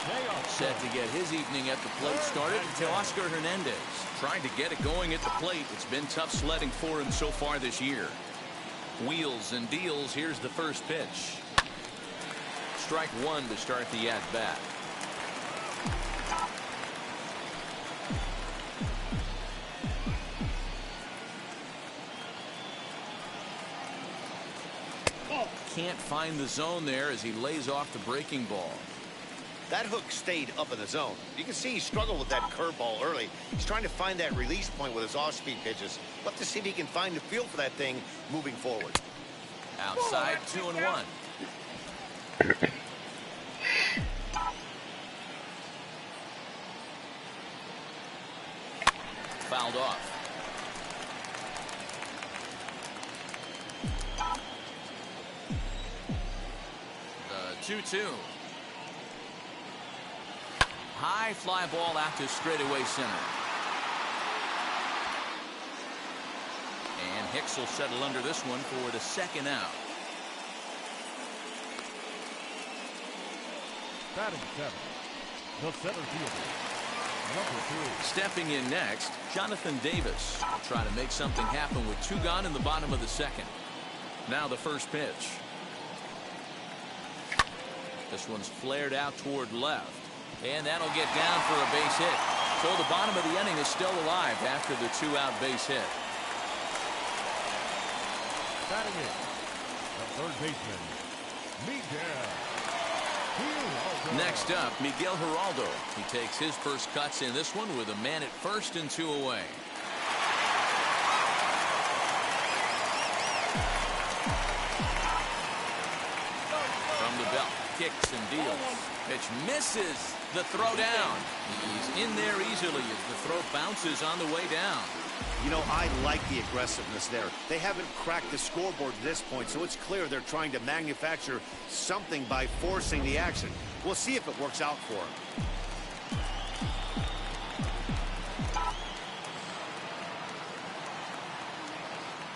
They are Set to get his evening at the plate started. Oscar Hernandez trying to get it going at the plate. It's been tough sledding for him so far this year. Wheels and deals. Here's the first pitch. Strike one to start the at-bat. Can't find the zone there as he lays off the breaking ball. That hook stayed up in the zone. You can see he struggled with that curveball early. He's trying to find that release point with his off-speed pitches. Love to see if he can find the feel for that thing moving forward. Outside, 2-1. Fouled off. The 2-2. High fly ball out to straightaway center. And Hicks will settle under this one for the second out. batting seventh, the center fielder, number 3. Stepping in next, Jonathan Davis will try to make something happen with 2 gone in the bottom of the second. Now the first pitch. This one's flared out toward left. And that'll get down for a base hit. So the bottom of the inning is still alive after the 2-out base hit. Batting in, the third baseman, Miguel. Next up, Miguel Geraldo. He takes his first cuts in this one with a man at first and 2 away. From the belt, kicks and deals. Pitch misses the throw down. He's in there easily as the throw bounces on the way down. You know, I like the aggressiveness there. They haven't cracked the scoreboard at this point, so it's clear they're trying to manufacture something by forcing the action. We'll see if it works out for them.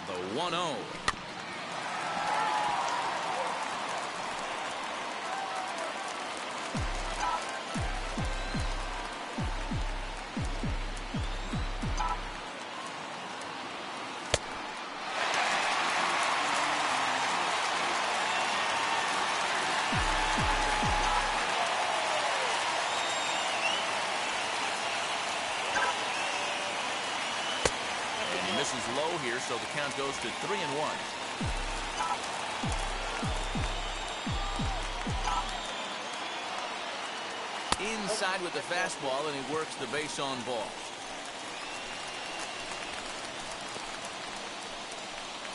The 1-0. Misses low here, so the count goes to 3-1. Inside with the fastball, and he works the base on ball.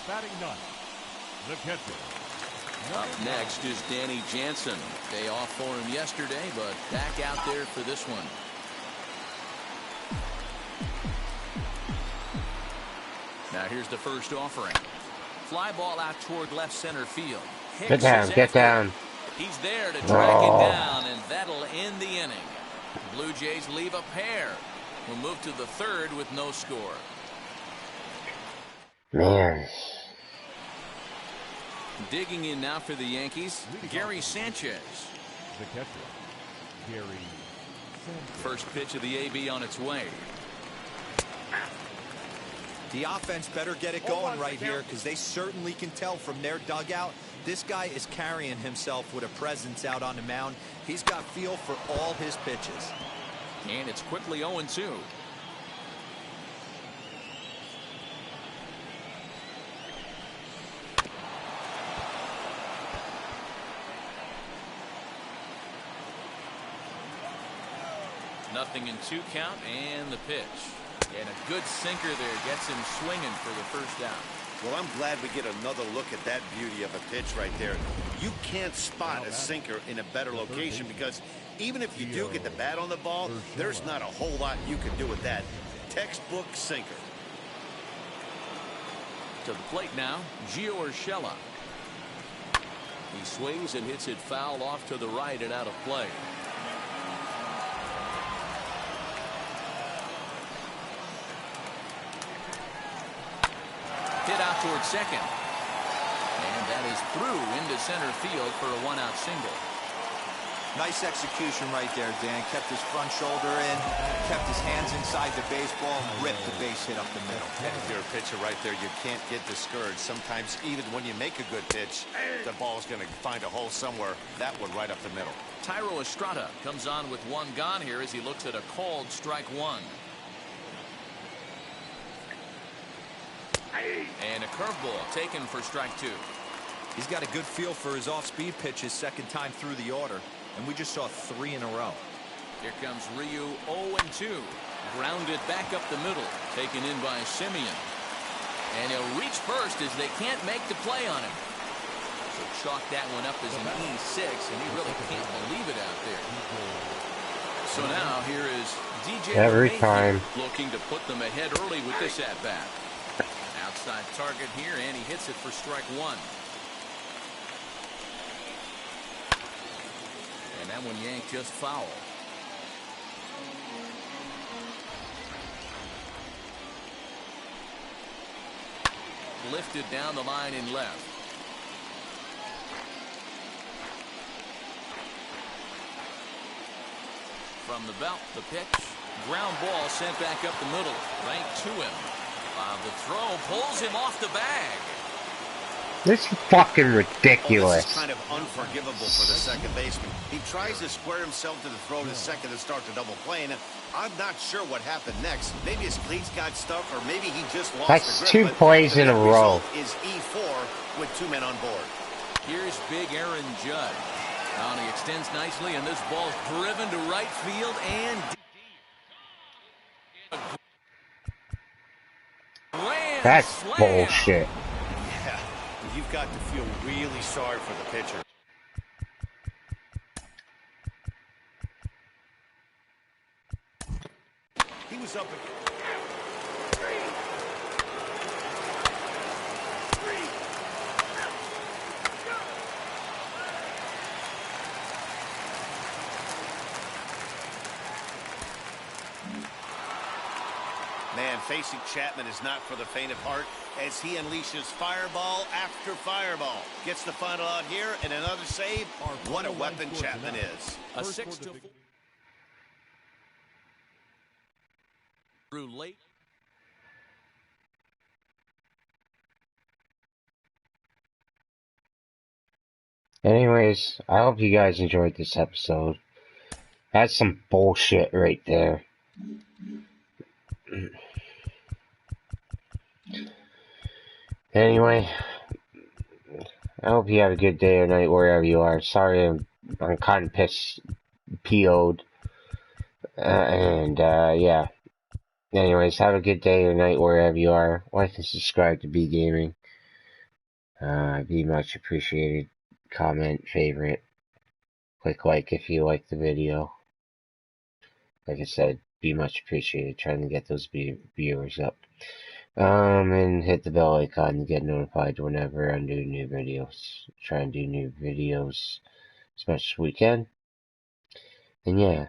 Batting ninth, the catcher. Up next is Danny Jansen. Day off for him yesterday, but back out there for this one. Now here's the first offering. Fly ball out toward left center field. Hicks Get down. He's there to track it down, and that'll end the inning. Blue Jays leave a pair. We'll move to the third with no score. Man. Digging in now for the Yankees, Gary Sanchez. The catcher, Gary Sanchez. First pitch of the AB on its way. The offense better get it going right here, because they certainly can tell from their dugout this guy is carrying himself with a presence out on the mound. He's got feel for all his pitches. And it's quickly 0-2. Nothing in 2 count, and the pitch. And a good sinker there gets him swinging for the first out. Well, I'm glad we get another look at that beauty of a pitch right there. You can't spot a sinker in a better location, because even if you do get the bat on the ball, there's not a whole lot you can do with that. Textbook sinker. To the plate now, Gio Urshela. He swings and hits it foul off to the right and out of play. Hit out toward second. And that is through into center field for a 1-out single. Nice execution right there, Dan. Kept his front shoulder in, kept his hands inside the baseball, and ripped the base hit up the middle. And if you're a pitcher right there, you can't get discouraged. Sometimes even when you make a good pitch, the ball's going to find a hole somewhere. That one right up the middle. Tyro Estrada comes on with one gone here as he looks at a called strike one. And a curveball taken for strike two. He's got a good feel for his off-speed pitches second time through the order, and we just saw 3 in a row. Here comes Ryu, 0-2. Grounded back up the middle, taken in by Simeon. And he'll reach first as they can't make the play on him. So chalk that one up as an E6, and he really can't believe it out there. So now here is DJ every Mayfield time looking to put them ahead early with this at-bat. Outside target here, and he hits it for strike one. And that one yanked just foul. Lifted down the line in left. From the belt, the pitch. Ground ball sent back up the middle. Right to him. The throw pulls him off the bag. this is fucking Oh, ridiculous. this is kind of unforgivable for the second baseman. He tries to square himself to the throw to second and start the double play, and I'm not sure what happened next. Maybe his cleats got stuck, or maybe he just lost That's the grip. 2 plays The in a net row. result is E4 with 2 men on board. Here's big Aaron Judge. And he extends nicely, and this ball's driven to right field and That's slam. bullshit. Yeah, you've got to feel really sorry for the pitcher. He was up again. Man, facing Chapman is not for the faint of heart as he unleashes fireball after fireball. Gets the final out here and another save. What a weapon Chapman is. A 6-4 through late. Anyways, I hope you guys enjoyed this episode. That's some bullshit right there. Anyway, I hope you have a good day or night wherever you are. Sorry, I'm kind of PO'd. Yeah. Anyways, have a good day or night wherever you are. Like and subscribe to B Gaming. Be much appreciated. Comment, favorite. Click like if you like the video. Like I said, be much appreciated. Trying to get those viewers up. And hit the bell icon to get notified whenever I do new videos. Try and do new videos as much as we can. And yeah,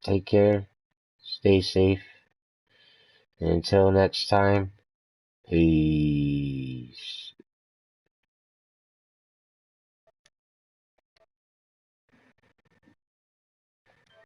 take care, stay safe, and until next time, peace.